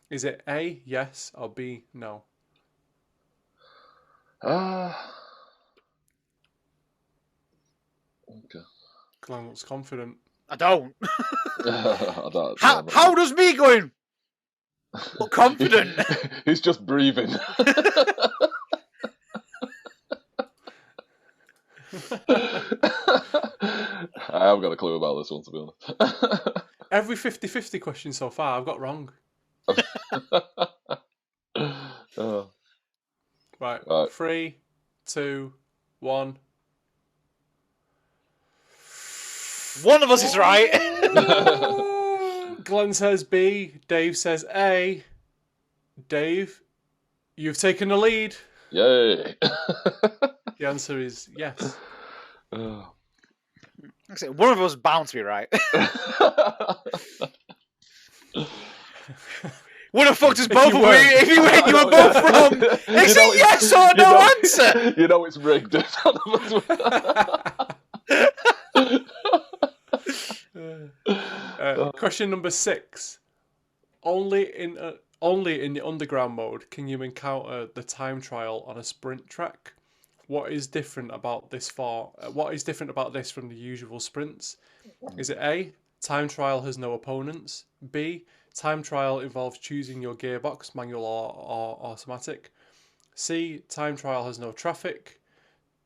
Is it A, yes, or B, no? Okay. Glenn looks confident. I don't. I don't How does me going? Well, confident. He's just breathing. I haven't got a clue about this one, to be honest. Every 50-50 question so far I've got wrong. Oh. Right. Right. 3, 2, 1. One of us is right. Glenn says B. Dave says A. Dave, you've taken the lead. Yay. The answer is yes. Oh. Like I said, one of us is bound to be right. Would have fucked us both if you were both wrong. It's a yes or no answer. You know it's rigged. Question number 6. Only in the underground mode can you encounter the time trial on a sprint track. What is different about this from the usual sprints? Is it A, time trial has no opponents? B, time trial involves choosing your gearbox, manual or automatic? C, time trial has no traffic?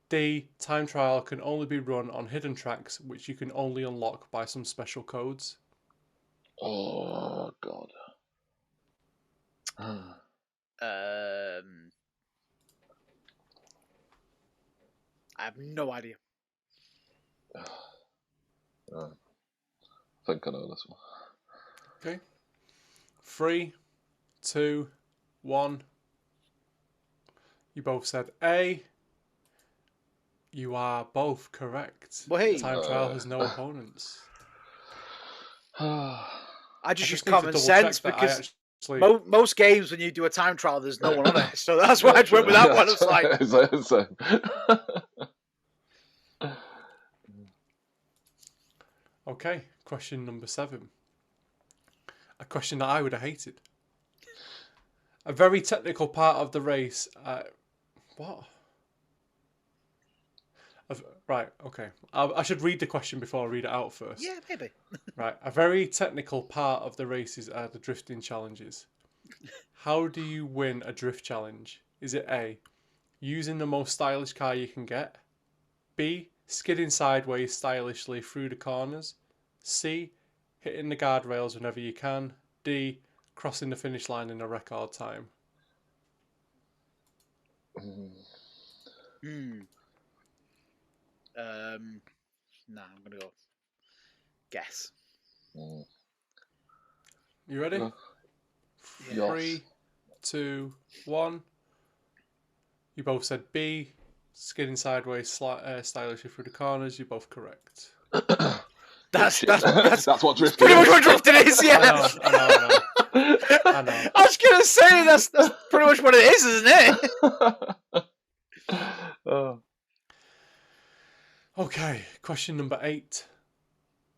D, time trial can only be run on hidden tracks, which you can only unlock by some special codes? Oh, God. I have no idea. I think I know this one. Okay. 3, 2, 1. You both said A. You are both correct. Well, hey. Time trial has no opponents. I just use need to common double-check sense that. because Actually... most games when you do a time trial, there's no one on it. So that's why I went with that one. It's like... Okay, question number 7. A question that I would have hated. A very technical part of the race. What? Right, okay. I should read the question before I read it out first. Yeah, maybe. Right, a very technical part of the races are the drifting challenges. How do you win a drift challenge? Is it A, using the most stylish car you can get? B, skidding sideways stylishly through the corners? C, hitting the guardrails whenever you can? D, crossing the finish line in a record time? No, I'm gonna go guess. You ready? Yes. 3, 2, 1. You both said B. Skidding sideways stylishly through the corners. You're both correct. That's what drifting pretty much is. what drifting is. Yeah. I know. I was gonna say that's pretty much what it is, isn't it? Okay, question number 8.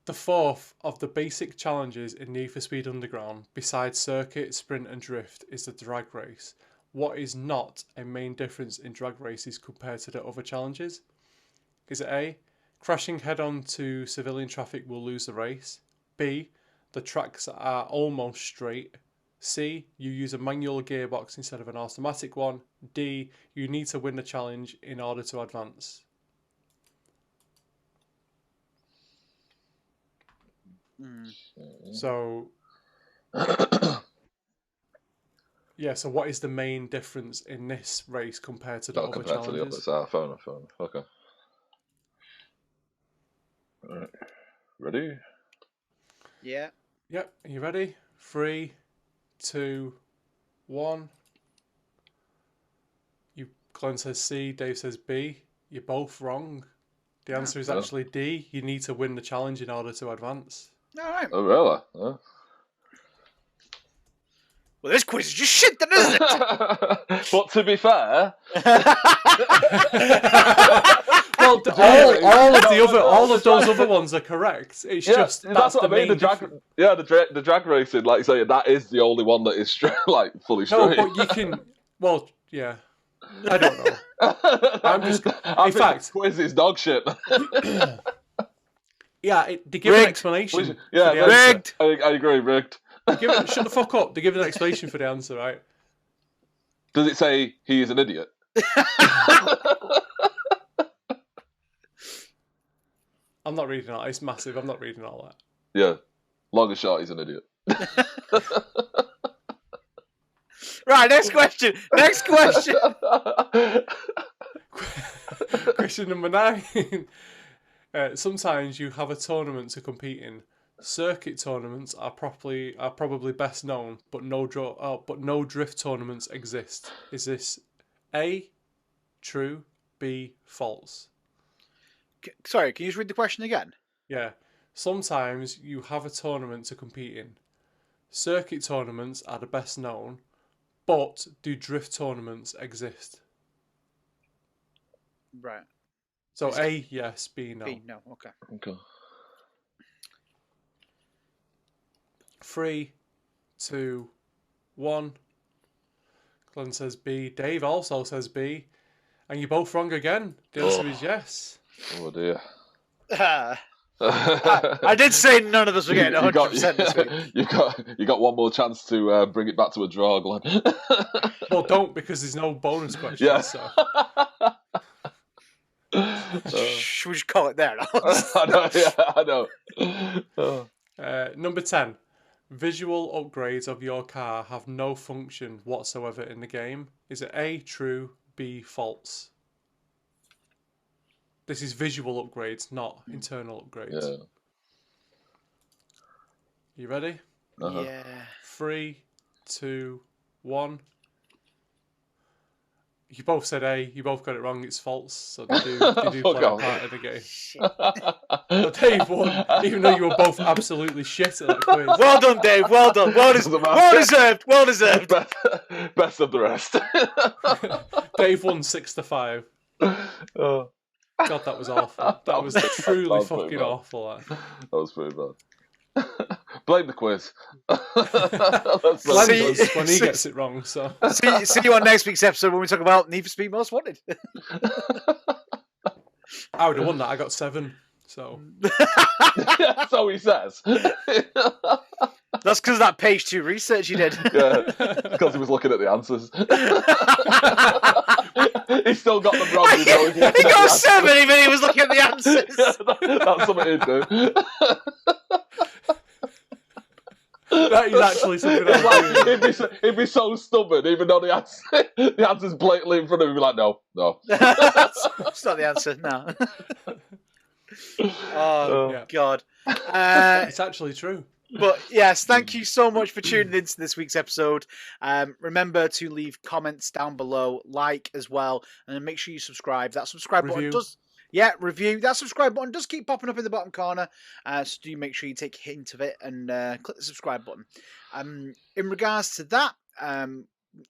The fourth of the basic challenges in Need for Speed Underground, besides circuit, sprint and drift, is the drag race. What is not a main difference in drag races compared to the other challenges? Is it A, crashing head-on to civilian traffic will lose the race? B, the tracks are almost straight? C, you use a manual gearbox instead of an automatic one? D, you need to win the challenge in order to advance? So, yeah, so what is the main difference in this race compared to the other compared challenges? to the others. Fair enough. Okay. Alright. Ready? Yeah. Yep, are you ready? 3, 2, 1. Glenn says C, Dave says B. You're both wrong. The answer is actually D. You need to win the challenge in order to advance. All right. Oh, really? Yeah. Well, this quiz is just shit, then, isn't it? But to be fair, well, all of those other ones are correct. It's just that's what I mean. The drag racing, like you say, that is the only one that is straight, like fully straight. No, but you can. Well, yeah. I don't know. I think the quiz is dog shit. Yeah, they give an explanation. Yeah, rigged. I agree, rigged. Shut the fuck up. They give an explanation for the answer, right? Does it say he is an idiot? I'm not reading all that. It's massive. I'm not reading all that. Yeah. Long and short, he's an idiot. Right, next question. Question number 9. Sometimes you have a tournament to compete in. Circuit tournaments are probably best known, but no drift tournaments exist. Is this A, true, B, false? Sorry, can you just read the question again? Yeah. Sometimes you have a tournament to compete in. Circuit tournaments are the best known, but do drift tournaments exist? Right. So A, yes, B, no. B, no. Okay. 3, 2, 1. Glenn says B. Dave also says B. And you're both wrong again. The answer is yes. Oh dear. I did say none of us were getting 100% this week. You got one more chance to bring it back to a draw, Glenn. Well, don't, because there's no bonus questions. Yeah. So. Should we just call it there now? I know. Number 10. Visual upgrades of your car have no function whatsoever in the game. Is it A, true, B, false? This is visual upgrades, not internal upgrades. Yeah. You ready? Uh-huh. Yeah. 3, 2, 1. You both said A. You both got it wrong. It's false. So they do play a part of the game. So Dave won, even though you were both absolutely shit at that quiz. Well done, Dave. Well done. Well deserved. Well deserved. Best of the rest. Dave won 6-5. Oh. God, that was awful. That was truly fucking awful. That was pretty bad. Blame the quiz. Glenn does when he gets it wrong. So see you on next week's episode when we talk about Need for Speed Most Wanted. I would have won that. I got 7. So That's all he says. That's because of that page 2 research you did. Yeah, because he was looking at the answers. He still got them wrong. He got 7 even he was looking at the answers. Yeah, that's something he'd do. That is actually something I Like, he'd be so stubborn, even though the answer's blatantly in front of him. He'd be like, no. It's not the answer, no. Oh, Yeah. God. It's actually true. But yes, thank you so much for tuning into this week's episode. Remember to leave comments down below, like as well, and then make sure you subscribe. That subscribe button does... Yeah, review. That subscribe button does keep popping up in the bottom corner, so do make sure you take a hint of it and click the subscribe button. In regards to that,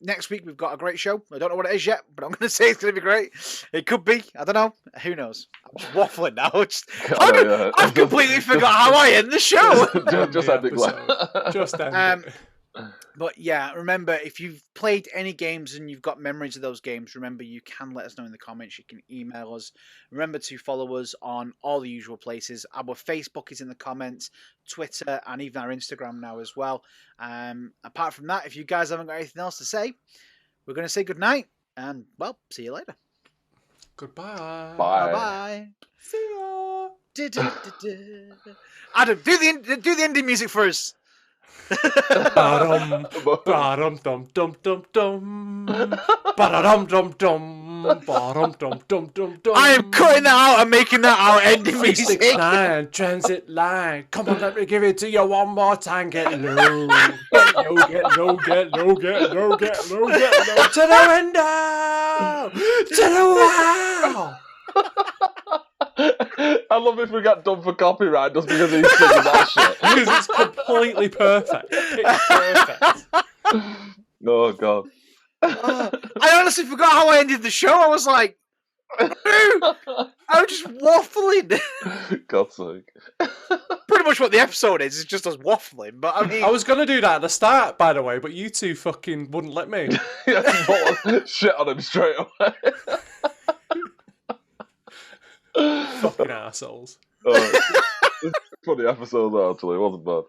next week we've got a great show. I don't know what it is yet, but I'm going to say it's going to be great. It could be. I don't know. Who knows? I'm just waffling now. I've completely forgot how I end the show. just end it, Glenn. Just end it. But yeah, remember, if you've played any games and you've got memories of those games, remember you can let us know in the comments. You can email us. Remember to follow us on all the usual places. Our Facebook is in the comments, Twitter, and even our Instagram now as well. Apart from that, if you guys haven't got anything else to say, we're going to say goodnight. And, well, see you later. Goodbye. Bye. Bye-bye. See ya. Adam, do the ending music for us. Ba-dum, ba-dum, dum, dum, dum, dum. Ba-da-dum, dum, dum. Ba-dum, dum, dum, dum, dum. I am cutting that out and making that our ending music. 369 transit line. Come on, let me give it to you one more time. Get low. Get low, get low, get low, get low, get low, get low. To the window. To the wall. I love if we get done for copyright just because he's singing that shit. Because it's completely perfect. It's perfect. Oh, God. I honestly forgot how I ended the show. I was like, I was just waffling. God's sake. Pretty much what the episode is just us waffling. But I mean, I was going to do that at the start, by the way, but you two fucking wouldn't let me. Shit on him straight away. Fucking assholes. Oh, it's a funny episode, though, actually. It wasn't bad.